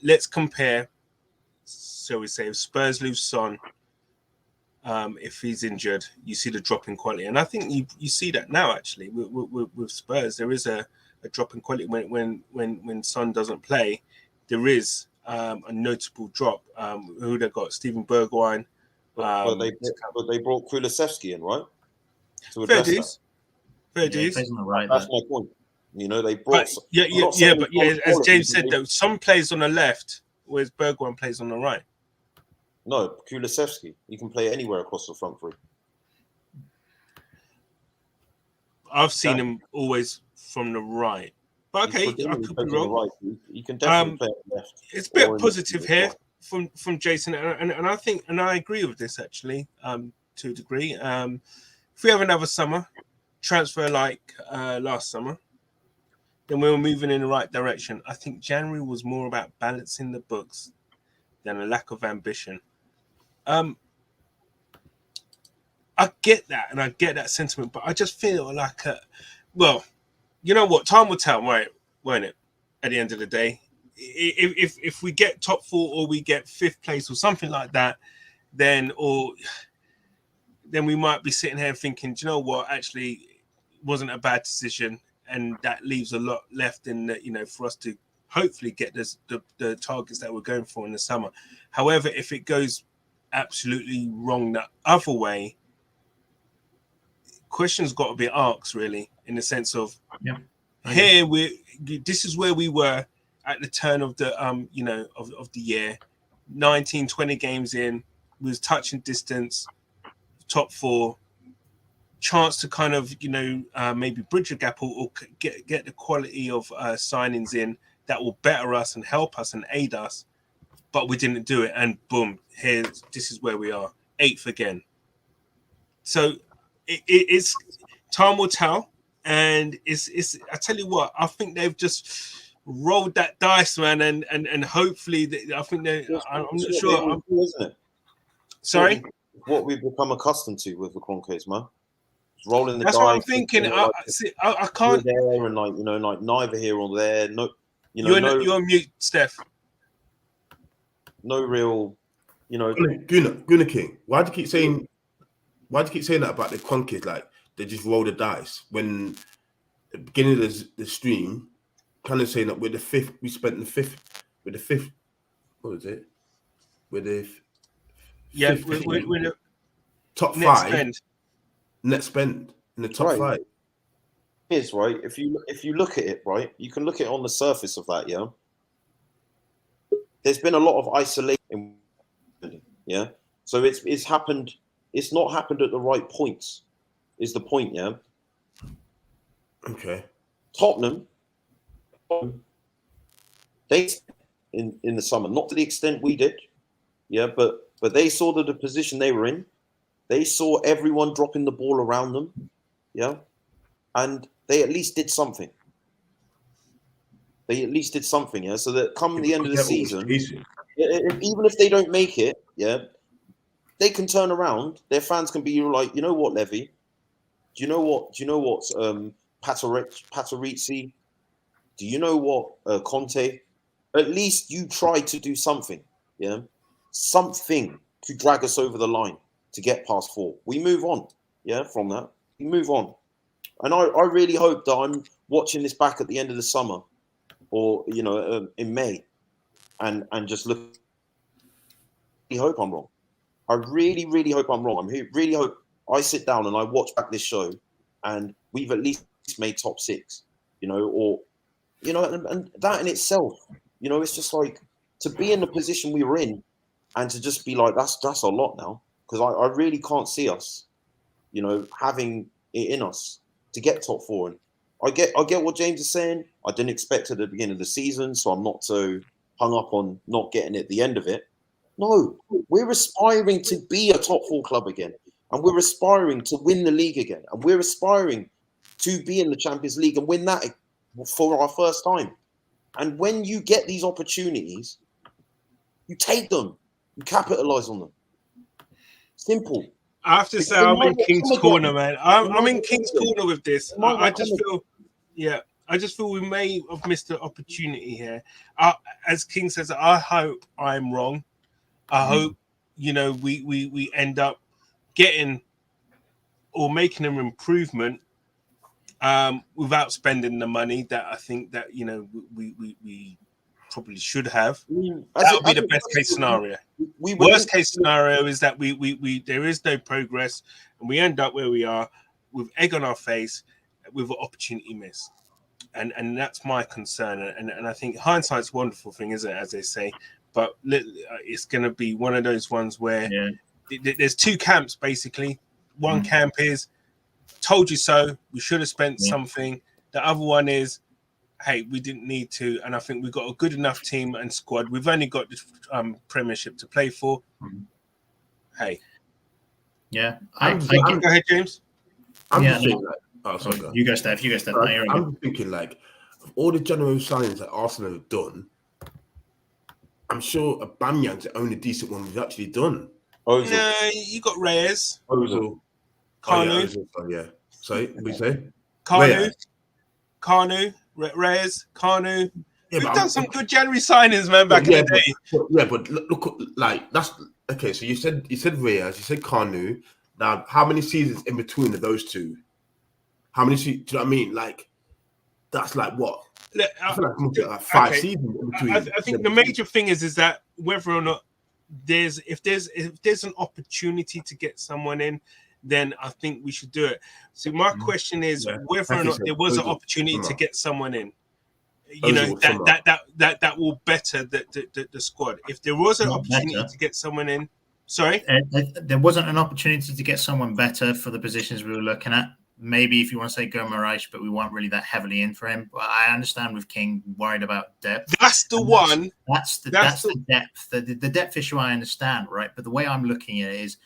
Let's compare. So we say if Spurs lose Son, if he's injured, you see the drop in quality. And I think you see that now, actually, with Spurs. There is a drop in quality when Son doesn't play. There is a notable drop. Who they got? Steven Bergwijn. But they brought Kulusevski in, right? To Fair address that. dues. Fair He dues. plays on the right. That's there. my point. You know, they brought. But as James said, though, some plays on the left, whereas Bergwijn plays on the right. No, Kulusevski. You can play anywhere across the front three. I've seen him always from the right. But okay, I could be wrong. Right. You can definitely play on the left. It's a bit positive here from Jason, and I think, and I agree with this actually, to a degree. If we have another summer transfer like last summer, then we were moving in the right direction. I think January was more about balancing the books than a lack of ambition. I get that, and I get that sentiment, but I just feel like, well, you know what? Time will tell, right? Won't it? At the end of the day, if we get top four or we get fifth place or something like that, then we might be sitting here thinking, do you know what? Actually, it wasn't a bad decision, and that leaves a lot left in the, for us to hopefully get the targets that we're going for in the summer. However, if it goes absolutely wrong the other way, questions got to be asked, really, in the sense of here this is where we were at the turn of the of the year, 19, 20 games in, we was touching distance, top four, chance to kind of maybe bridge a gap or get the quality of signings in that will better us and help us and aid us, but we didn't do it, and boom, this is where we are, 8th again. So it's time will tell, and it's I tell you what, I think they've just rolled that dice, man, and hopefully I think I'm not sure. Isn't it? Sorry, what we've become accustomed to with the Kroenkes, man. Rolling the That's dice. what I'm thinking. I can't. There and like neither here or there. No, you're on mute, Steph. No real, Gunnar King. Why do you keep saying that about the Kroenkes? Like they just roll the dice when at the beginning of the stream, kind of saying that we're the fifth. We spent the fifth with the fifth. What was it? With the we're the top net 5 spend. Net spend in the top 5. Here's right. If you look at it, right, you can look at it on the surface of that. Yeah. There's been a lot of isolation. Yeah. So it's happened. It's not happened at the right points. Is the point? Yeah. Okay. Tottenham. They in the summer, not to the extent we did. Yeah, but they saw the position they were in. They saw everyone dropping the ball around them. Yeah. And they at least did something. Yeah. So that come the end of the season, even if they don't make it, yeah, they can turn around. Their fans can be like, you know what, Levy? Do you know what? Patrici? Do you know what, Conte? At least you try to do something. Yeah. Something to drag us over the line to get past 4. We move on. Yeah. From that, we move on. And I really hope that I'm watching this back at the end of the summer or, in May and just look. I hope I'm wrong. I really, really hope I'm wrong. I really hope I sit down and I watch back this show and we've at least made top 6, and that in itself, it's just like to be in the position we were in and to just be like, that's a lot now. Because I really can't see us, having it in us to get top 4. And I get what James is saying. I didn't expect it at the beginning of the season, so I'm not so hung up on not getting it at the end of it. No, we're aspiring to be a top 4 club again. And we're aspiring to win the league again. And we're aspiring to be in the Champions League and win that for our first time. And when you get these opportunities, you take them. You capitalize on them. Simple. I have to say, I'm in King's Corner, man. I'm in King's Corner with this. I just feel, I just feel we may have missed an opportunity here. As King says, I hope I'm wrong. I hope, we end up getting or making an improvement without spending the money that I think that, we probably should have. That would be the best case scenario. Worst case scenario is that we there is no progress and we end up where we are with egg on our face with an opportunity miss. And that's my concern. And I think hindsight's a wonderful thing, isn't it, as they say? But it's going to be one of those ones where there's two camps, basically. One camp is, told you so, we should have spent something. The other one is, hey, we didn't need to. And I think we've got a good enough team and squad. We've only got the Premiership to play for. Hey. Yeah. Go ahead, James. I'm just thinking you go, Steph. I'm thinking, like, of all the January signings that Arsenal have done, I'm sure Aubameyang's the only decent one we've actually done. No, you got Reyes. Ozil. Kanu. Sorry, we say? Kanu, Reyes, Kanu. We've done some good January signings, man, back in the day. But look, like, that's okay. So you said Reyes, you said Kanu. Now, how many seasons in between of those two? How many seasons? Do you know what I mean? Like, that's like what? I feel like 5 seasons in between. I think the major thing is that whether or not if there's an opportunity to get someone in, then I think we should do it. So my question is whether or not there was an opportunity to get someone in. That will better the squad. If there was an opportunity to get someone in, sorry, there wasn't an opportunity to get someone better for the positions we were looking at. Maybe if you want to say Guimaraes, but we weren't really that heavily in for him. But I understand with King worried about depth. That's the one. That's the depth. The depth issue I understand, right? But the way I'm looking at it is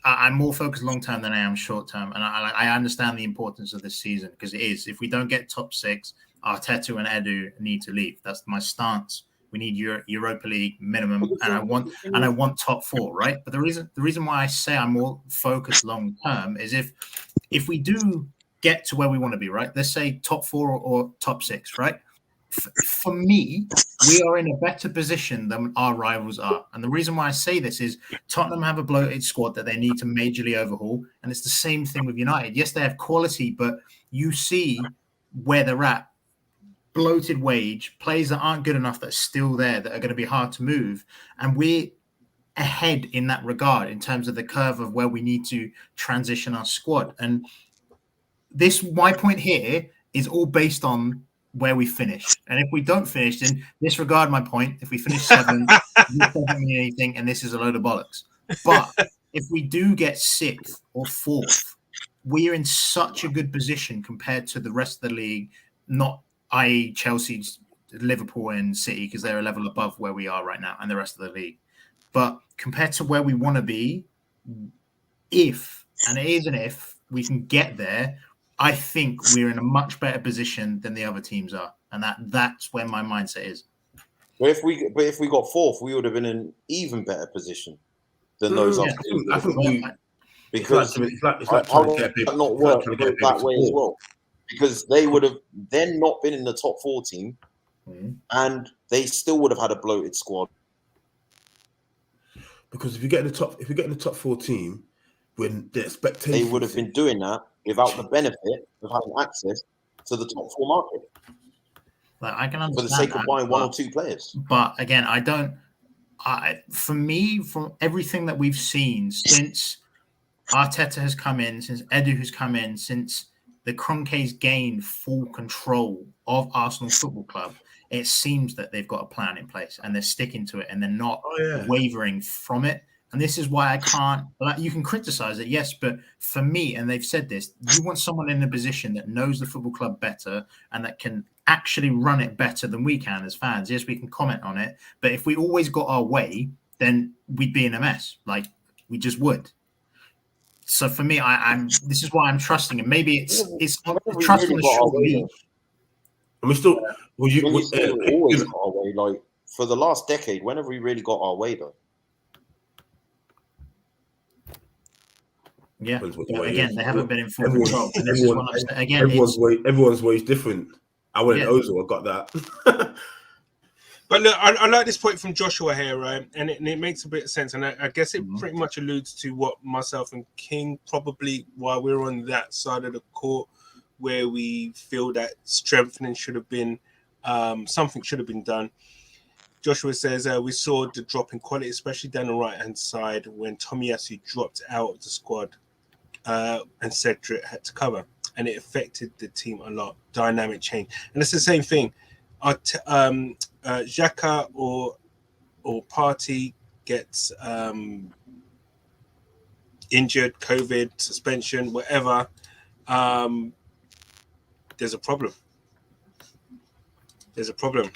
I'm more focused long term than I am short term, and I understand the importance of this season because it is. If we don't get top 6, Arteta and Edu need to leave. That's my stance. We need Europa League minimum, and I want top 4, right? But the reason why I say I'm more focused long term is if we do get to where we want to be, right? Let's say top 4 or top 6, right? For me, we are in a better position than our rivals are. And the reason why I say this is Tottenham have a bloated squad that they need to majorly overhaul. And it's the same thing with United. Yes, they have quality, but you see where they're at. Bloated wage, players that aren't good enough that are still there, that are going to be hard to move. And we're ahead in that regard in terms of the curve of where we need to transition our squad. And my point here is all based on where we finish. And if we don't finish, then disregard my point. If we finish 7th, this doesn't mean anything, and this is a load of bollocks. But if we do get 6th or 4th, we are in such a good position compared to the rest of the league, i.e. Chelsea, Liverpool and City, because they're a level above where we are right now and the rest of the league. But compared to where we want to be, if we can get there, I think we're in a much better position than the other teams are. And that's where my mindset is. But if we got 4th, we would have been in an even better position than those other teams. I think because it's like trying to get not work that way as well. Because they would have then not been in the top 4 team, and they still would have had a bloated squad. Because if you get in the top 4 team, when the expectation, they would have been doing that without the benefit of having access to the top 4 market. Like, I can understand for the sake of buying 1 or 2 players. But again, for me, from everything that we've seen since Arteta has come in, since Edu has come in, since the Kroenkes gained full control of Arsenal Football Club, it seems that they've got a plan in place and they're sticking to it and they're not wavering from it. And this is why I can't, you can criticize it, yes, but for me, and they've said this, you want someone in a position that knows the football club better and that can actually run it better than we can as fans. Yes, we can comment on it, but if we always got our way, then we'd be in a mess. Like, we just would. So for me, this is why I'm trusting him. Maybe it's trust on the short leash. And we still, always got our way. Like, for the last decade, when have we really got our way though? Yeah, Depends what but way it again, is. they haven't been in full Everyone- control. And this is what I'm saying. Again, everyone's way is different. I went Yeah. Ozil, I got that. But look, I like this point from Joshua here, right? And it makes a bit of sense. And I guess it Mhm. pretty much alludes to what myself and King probably, while we're on that side of the court, where we feel that strengthening should have been, something should have been done. Joshua says, we saw the drop in quality, especially down the right-hand side when Tomiyasu dropped out of the squad and Cedric had to cover. And it affected the team a lot. Dynamic change. And it's the same thing. Xhaka or Partey gets injured, COVID, suspension, whatever, there's a problem. There's a problem.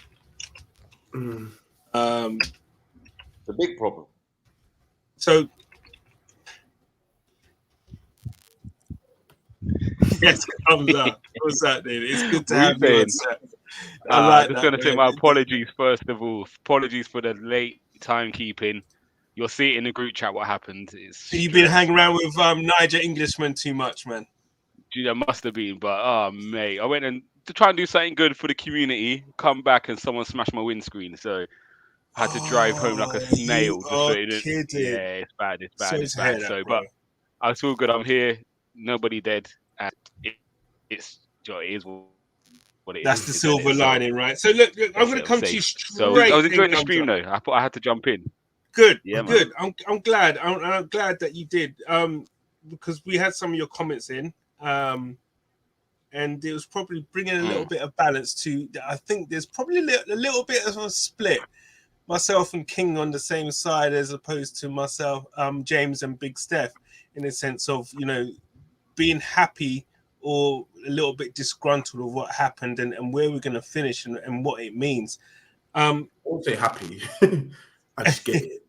Mm. It's a big problem. So, yes, thumbs up. What's that, dude? It's good to have you on set. I like just that, going to say man. my apologies first of all. Apologies for the late timekeeping. You'll see it in the group chat what happened. You've been hanging around with Niger Englishman too much, man. There must have been, but mate, I went and to try and do something good for the community. Come back and someone smashed my windscreen, so I had to drive home like a snail. You are Yeah, kidding. it's bad. It's bad. Sorry It's to hear bad. that, So, bro. but I feel good. I'm here. Nobody dead, and it is what it is. That's the isn't silver it? So, lining, right? So look, I'm going to I'm come to safe. you So straight. I was enjoying the thumbs stream up. though. I thought I had to jump in. Good, Yeah, good. I'm glad. I'm glad that you did. Because we had some of your comments in, and it was probably bringing a little bit of balance to. I think there's probably a little bit of a split. Myself and King on the same side as opposed to myself, James and Big Steph, in a sense of being happy or a little bit disgruntled of what happened and where we're going to finish and what it means. I won't say happy. I just get it.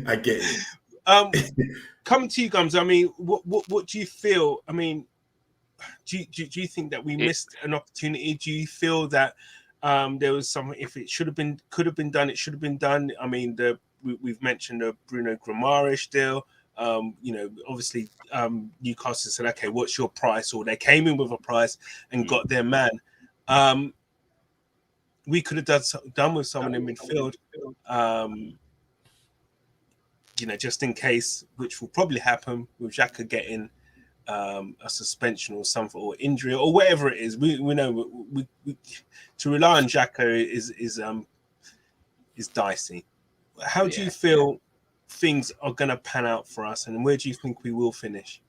I get it. Come to you, Gums. I mean, what do you feel? I mean, do you think that we missed an opportunity? Do you feel that there was something, if it could have been done, it should have been done? I mean, we've mentioned the Bruno Guimaraes deal. Obviously, Newcastle said, okay, what's your price? Or they came in with a price and got their man. We could have done with someone in midfield, just in case, which will probably happen with Xhaka getting a suspension or something, or injury, or whatever it is. We know we to rely on Xhaka is dicey. How do you feel things are going to pan out for us, and where do you think we will finish?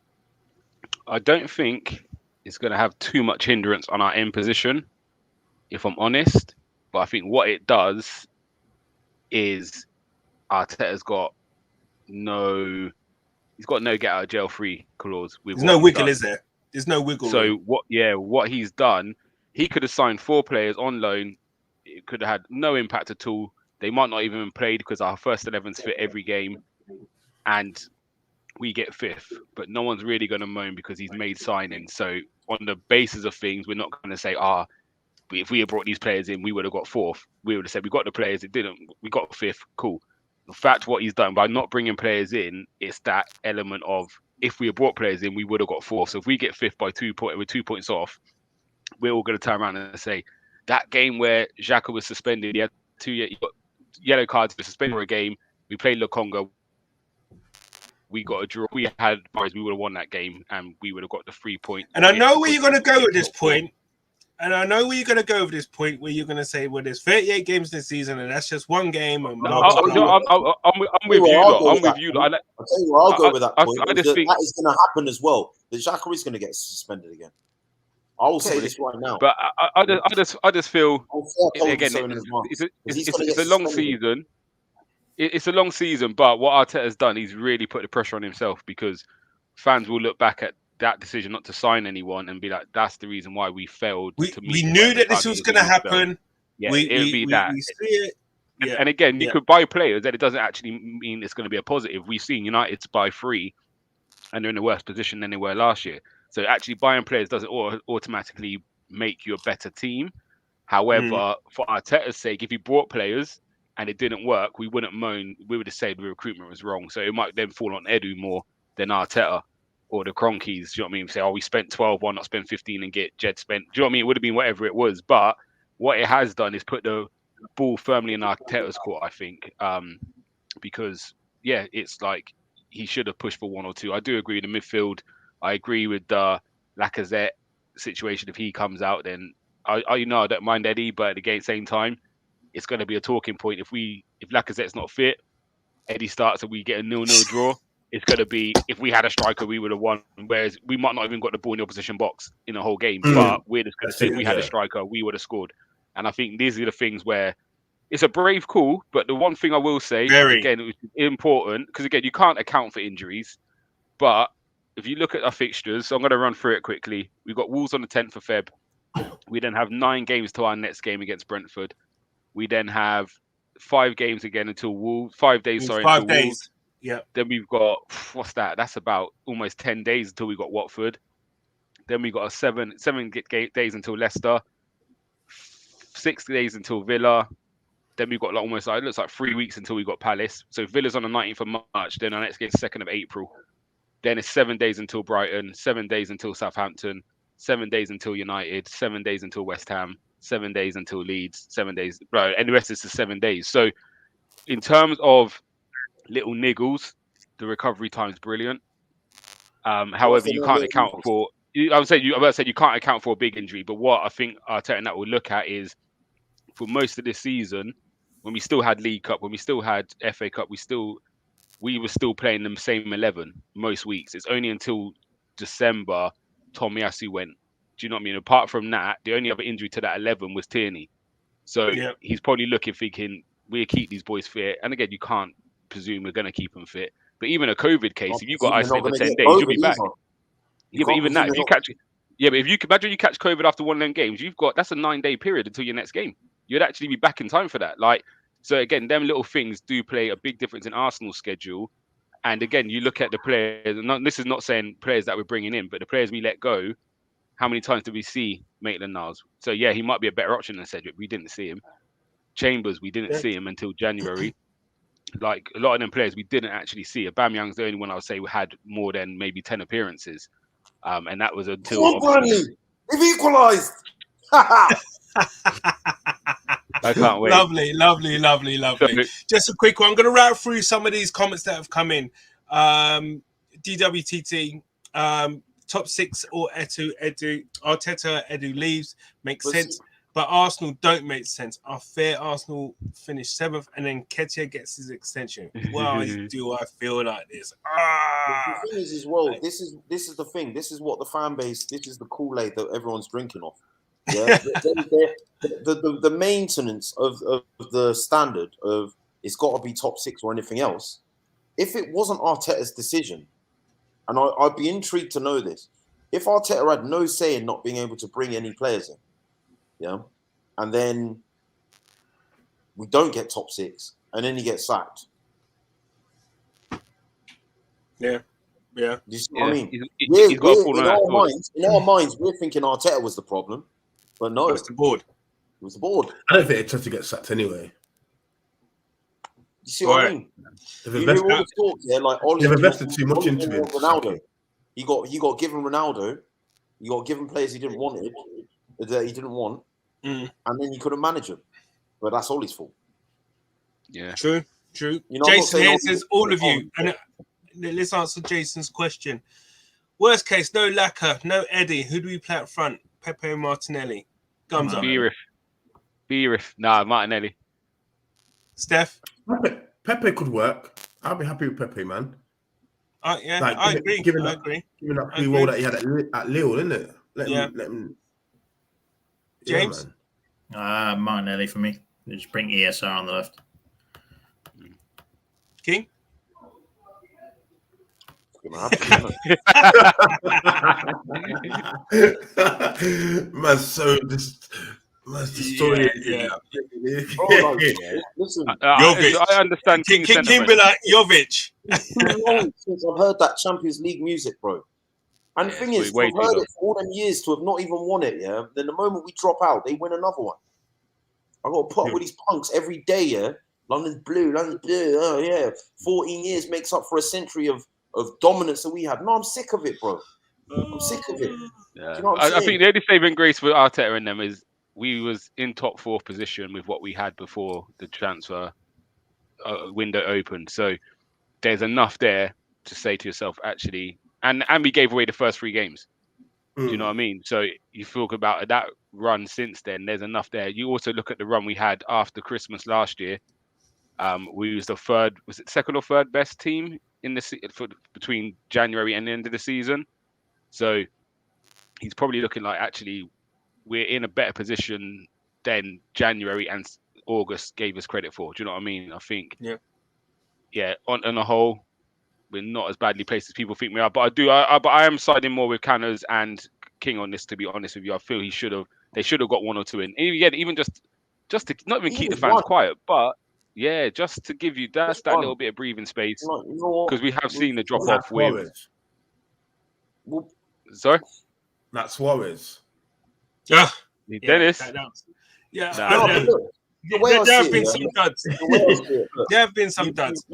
I don't think it's going to have too much hindrance on our end position, if I'm honest. But I think what it does is Arteta's got no get out of jail free clause. There's no wiggle, is there? There's no wiggle. So room. what he's done, he could have signed 4 players on loan. It could have had no impact at all. They might not even have played because our first 11's fit every game, and we get 5th. But no one's really going to moan because he's made signings. So on the basis of things, we're not going to say, if we had brought these players in, we would have got 4th. We would have said we got the players. It didn't. We got 5th. Cool. In fact, what he's done by not bringing players in, it's that element of if we had brought players in, we would have got 4th. So if we get 5th by 2 points, with 2 points off, we're all going to turn around and say that game where Xhaka was suspended, he had 2 yellow cards for suspending a game. We played Lokonga. We got a draw. We had Morris, we would have won that game, and we would have got the 3 points. And I know where you're going to go with this point. And I know where you're going to go with this point, where you're going to say, well, there's 38 games this season, and that's just one game. And I'm with you. I'm with you. I'll tell you where I'll go with that point. I just think that is going to happen as well. The Xhaka is going to get suspended again. I will say this right now. But I just feel again, it's a long season. It's a long season, but what Arteta's done, he's really put the pressure on himself, because fans will look back at that decision not to sign anyone and be like, that's the reason why we failed. We knew that this was going to happen. Yeah, it would be that. We see it. Yeah. And again, you could buy players, that it doesn't actually mean it's going to be a positive. We've seen United buy 3 and they're in a worse position than they were last year. So actually buying players doesn't automatically make you a better team. However, for Arteta's sake, if he brought players and it didn't work, we wouldn't moan. We would have said the recruitment was wrong. So it might then fall on Edu more than Arteta or the Cronkies. Do you know what I mean? Say, oh, we spent 12, why not spend 15 and get Jed spent? Do you know what I mean? It would have been whatever it was. But what it has done is put the ball firmly in Arteta's court, I think. Because, yeah, it's like he should have pushed for 1 or 2. I do agree with the midfield. I agree with the Lacazette situation. If he comes out, then I don't mind Eddie, but at the same time, it's going to be a talking point. If Lacazette's not fit, Eddie starts and we get a 0-0 draw, it's going to be, if we had a striker, we would have won. Whereas we might not even got the ball in the opposition box in the whole game. But we're just going to say if we had a striker, we would have scored. And I think these are the things where it's a brave call. But the one thing I will say, again, it was important, because again, you can't account for injuries. But if you look at our fixtures, so I'm going to run through it quickly. We've got Wolves on the 10th of Feb. We then have 9 games to our next game against Brentford. We then have 5 games again until Wolves. 5 days, sorry. 5 days. Wolves. Yeah. Then we've got, what's that? That's about almost 10 days until we got Watford. Then we got a 7 days until Leicester. 6 days until Villa. Then we've got almost, it looks like 3 weeks until we got Palace. So Villa's on the 19th of March. Then our next game is 2nd of April. Then it's 7 days until Brighton. 7 days until Southampton. 7 days until United. 7 days until West Ham. 7 days until Leeds. 7 days, right? And the rest is the 7 days. So in terms of little niggles, the recovery time is brilliant. However, you can't account for. I'm about to say you can't account for a big injury. But what I think Arteta and that will look at is, for most of this season, when we still had League Cup, when we still had FA Cup, we were still playing the same 11 most weeks. It's only until December Tomiyasu went. Do you know what I mean? Apart from that, the only other injury to that 11 was Tierney. So he's probably looking, thinking, we'll keep these boys fit. And again, you can't presume we're going to keep them fit. But even a COVID case, if you've got isolated for 10 days, you'll be back. Yeah, but even that, if you catch, but if you imagine you catch COVID after one of them games, that's a 9-day period until your next game. You'd actually be back in time for that. So again, them little things do play a big difference in Arsenal's schedule. And again, you look at the players, and this is not saying players that we're bringing in, but the players we let go, how many times did we see Maitland-Niles? So yeah, he might be a better option than Cedric. We didn't see him. Chambers, we didn't see him until January. Like a lot of them players, we didn't actually see. Aubameyang's the only one I would say had more than maybe 10 appearances. And that was until... They've equalised! I can't wait. Lovely. So, just a quick one. I'm going to route through some of these comments that have come in. DWTT, top 6 or Edu. Arteta, Edu leaves. Makes sense. But Arsenal don't make sense. Are fair Arsenal finish 7th and then Ketia gets his extension? Why do I feel like this? The thing is, as well, this is the thing. This is what the fan base, this is the Kool-Aid that everyone's drinking off. Yeah, the maintenance of the standard of it's got to be top 6 or anything else. If it wasn't Arteta's decision, and I'd be intrigued to know this, if Arteta had no say in not being able to bring any players in, yeah, and then we don't get top 6, and then he gets sacked. Yeah. Do you see what I mean? In our minds, we're thinking Arteta was the problem. But no, it was the board. It was the board. I don't think they tried to get sacked anyway. You see what I mean? You hear all the talk, like Oli. They've invested too much into it. Ronaldo. He got given Ronaldo. He got given players he didn't want, and then he couldn't manage them. But that's Oli's fault. Yeah, true. You know, Jason here says all of you, and let's answer Jason's question. Worst case, no Laka, no Eddie. Who do we play up front? Pepe or Martinelli? Thumbs up. Beerif. Nah, Martinelli. Steph? Pepe could work. I'll be happy with Pepe, man. Yeah, I agree. Given that free role that he had at Lille, isn't it? Let him. James? Martinelli for me. Just bring ESR on the left. King? Listen, Jovic. I understand. King be like Jovic. Since I've heard that Champions League music, bro. And the thing is, I've heard it for all them years to have not even won it. Yeah. Then the moment we drop out, they win another one. I got to put up with these punks every day. Yeah. London's blue. Oh yeah. 14 years makes up for a century of of dominance that we had. No, I'm sick of it, bro. I'm sick of it. Yeah. You know what I'm I saying? think the only saving grace for Arteta and them is we was in top 4 position with what we had before the transfer window opened. So there's enough there to say to yourself, actually, and we gave away the first 3 games. Do you know what I mean? So you talk about that run since then. There's enough there. You also look at the run we had after Christmas last year. We was the third, was it second or third best team in between January and the end of the season. So he's probably looking like actually we're in a better position than January and August gave us credit for. Do you know what I mean? I think, yeah, on a whole, we're not as badly placed as people think we are. But I am siding more with Canners and King on this. To be honest with you, I feel they should have got 1 or 2 in. Even just to not even keep the fans quiet, but yeah, just to give you that little bit of breathing space, because we have seen the drop off with. Sorry, that's Suarez. Yeah, Dennis. There have been some duds. There have been some duds.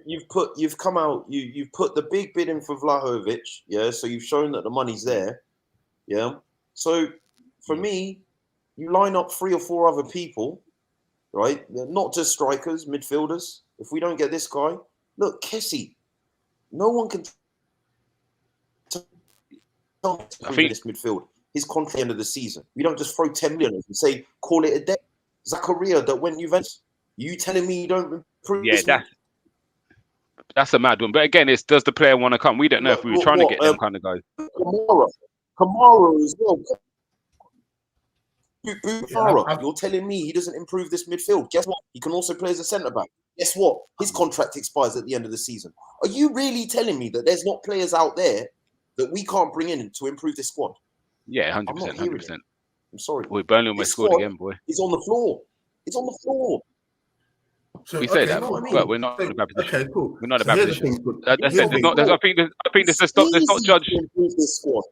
You've put the big bid in for Vlahovic, yeah. So you've shown that the money's there, yeah. So for me, you line up 3 or 4 other people, right? Not just strikers, midfielders. If we don't get this guy, look, Kessie. No one can tell me this midfield. His contract at the end of the season. We don't just throw 10 million and say, call it a day. Zakaria that went Juventus. You telling me you don't improve? Yeah, that's a mad one. But again, it's does the player want to come? We don't know if we were trying to get them kind of guys. Kamara as well. You're telling me he doesn't improve this midfield. Guess what? He can also play as a centre back. Guess what? His contract expires at the end of the season. Are you really telling me that there's not players out there that we can't bring in to improve this squad? Yeah, 100%, 100%. I'm sorry. Boy, Burnley almost scored again, boy. He's on the floor. It's on the floor. So, we say that, but we're not in a bad position. Okay, cool. We're not in a bad position. I think this does not judge.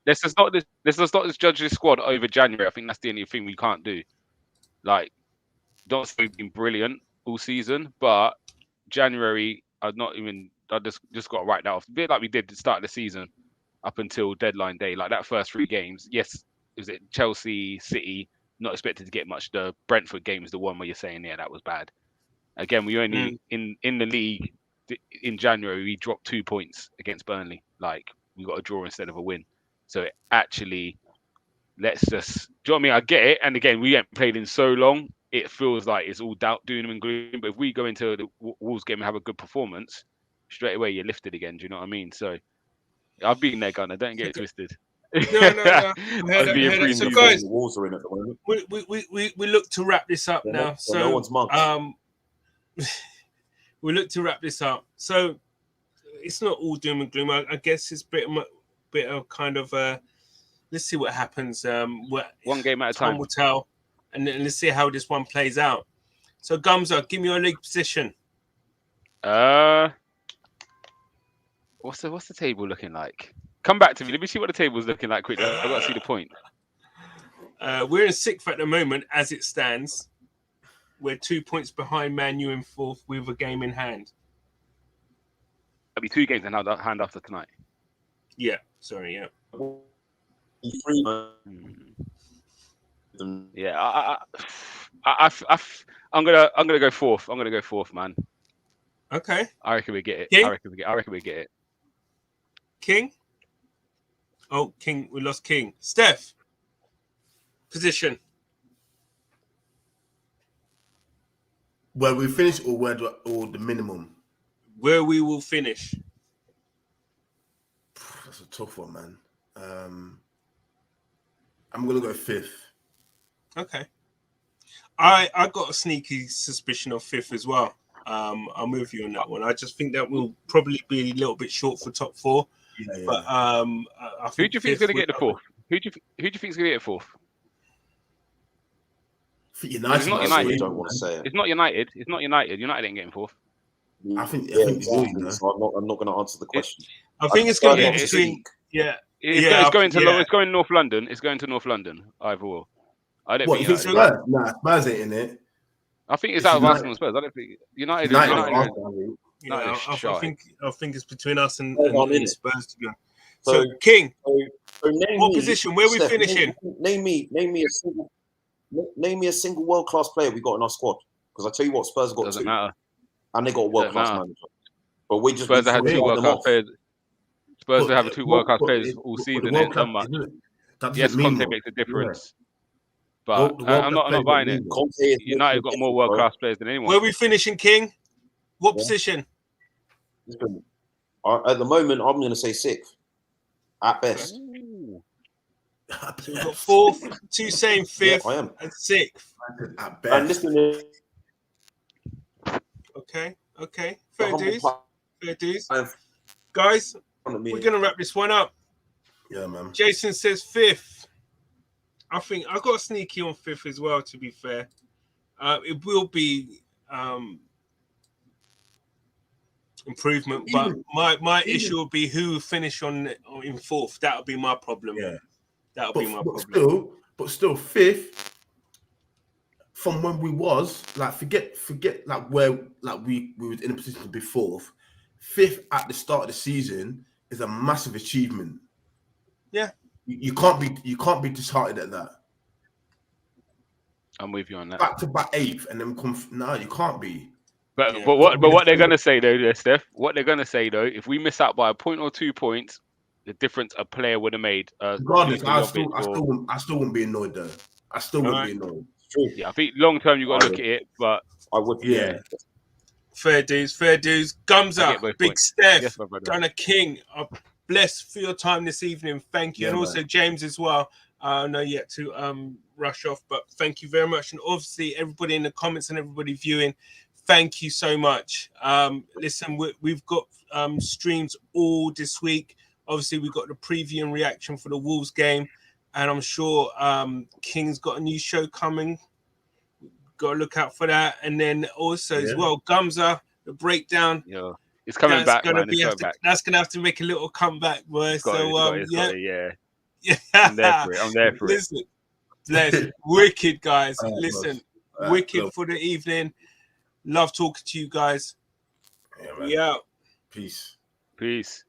This does not judge this squad over January. I think that's the only thing we can't do. Like, don't say we've been brilliant all season, but January, I just got to write that off. A bit like we did at the start of the season, up until deadline day. Like that first 3 games, yes, was it Chelsea, City? Not expected to get much. The Brentford game is the one where you're saying, yeah, that was bad. Again, we only in the league in January we dropped 2 points against Burnley. Like we got a draw instead of a win. So actually, let's just. Do you know what I mean? I get it. And again, we haven't played in so long. It feels like it's all doubt, doom and gloom. But if we go into the Wolves game and have a good performance, straight away you're lifted again. Do you know what I mean? So I've been there, Gunner. Don't get it twisted. No. So guys, Wolves are in at the moment. We look to wrap this up now. So no one's marked. We look to wrap this up. So it's not all doom and gloom. I guess it's a bit of kind of let's see what happens. One game at a time will tell, and then let's see how this one plays out. So Gumza, give me your league position. What's the table looking like? Come back to me. Let me see what the table's looking like quickly. I've got to see the point. We're in 6th at the moment as it stands. We're 2 points behind Man U in 4th with a game in hand. That'll be 2 games in hand after tonight. Yeah. Sorry. Yeah. Yeah. I'm gonna go 4th. I'm gonna go 4th, man. Okay. I reckon we get it. King? I reckon we get it. King. Oh, King. We lost King. Steph. Position. Where we finish or the minimum? Where we will finish. That's a tough one, man. I'm gonna go 5th. Okay. I got a sneaky suspicion of 5th as well. I'm with you on that one. I just think that will probably be a little bit short for top 4. Yeah. But who do you think is going to get the 4th? Who do you think is going to get 4th? United. It's not United. Don't want to say it. It's not United. United ain't getting 4th. I think so I'm not going to answer the question. I think it's going to be between. Yeah. It's going to North London. It's going to North London. Either or. I don't think. You think Spurs? Nah, Spurs ain't in it. I think it's out of Arsenal and Spurs. I don't think United. Yeah, That is I shy. think it's between us and Hold on, innit? Spurs to go. So, So King, so name what me, position? Where we Steph, finishing? Name me a single world class player we got in our squad. Because I tell you what, Spurs got Doesn't 2, matter. and they got a world class matter. manager. But we Spurs have had we 2 wrote world them class off. players. Spurs But, have 2 world class players all but season. the They World ain't Cup, done much. isn't it? That Yes, doesn't mean Conte much. makes a difference. Yeah. But The World I'm Cup not players buying don't it. mean much. Conte is United got more world class players than Where anyone. we finishing, King? What Yeah. position? At the moment, I'm going to say 6th at best. Ooh. So we've got 4th, 2 saying 5th, Yeah, I am. and 6th. At And best. listen, Okay. the Fair humble dues. pie in Guys, front of me. we're gonna wrap this one up. Yeah, man. Jason says 5th. I think I got sneaky on 5th as well. To be fair, it will be improvement, but my issue will be who will finish in 4th. That'll be my problem. Yeah. That'll be my problem. Still 5th. From when we was like, forget like where like we was in a position to be 4th. 5th at the start of the season is a massive achievement. Yeah, you can't be disheartened at that. I'm with you on that. Back to back 8th and then no, you can't be. But Yeah. what they're gonna say though, Steph, what they're gonna say though, if we miss out by a point or 2 points, the difference a player would have made. Regardless, I still wouldn't be annoyed though. I still wouldn't be annoyed. True. Yeah, I think long term you got to look at it, but I would. Yeah. Fair dues. Gums I up. get both Big points. Steph, Yes, my brother. Gunner King. Blessed for your time this evening. Thank you, Yeah, and also man. James as well. I know you had to rush off, but thank you very much, and obviously everybody in the comments and everybody viewing. Thank you so much. Listen, we've got streams all this week. Obviously, we've got the preview and reaction for the Wolves game, and I'm sure King's got a new show coming. Got to look out for that, and then also as well, Gumza, the breakdown. Yeah, it's coming back, man. It's coming back. That's gonna have to make a little comeback, boy. Yeah. I'm there for it. Listen, bless, wicked guys. Listen, wicked for the evening. Love talking to you guys. Yeah, man. We out. Peace. Peace.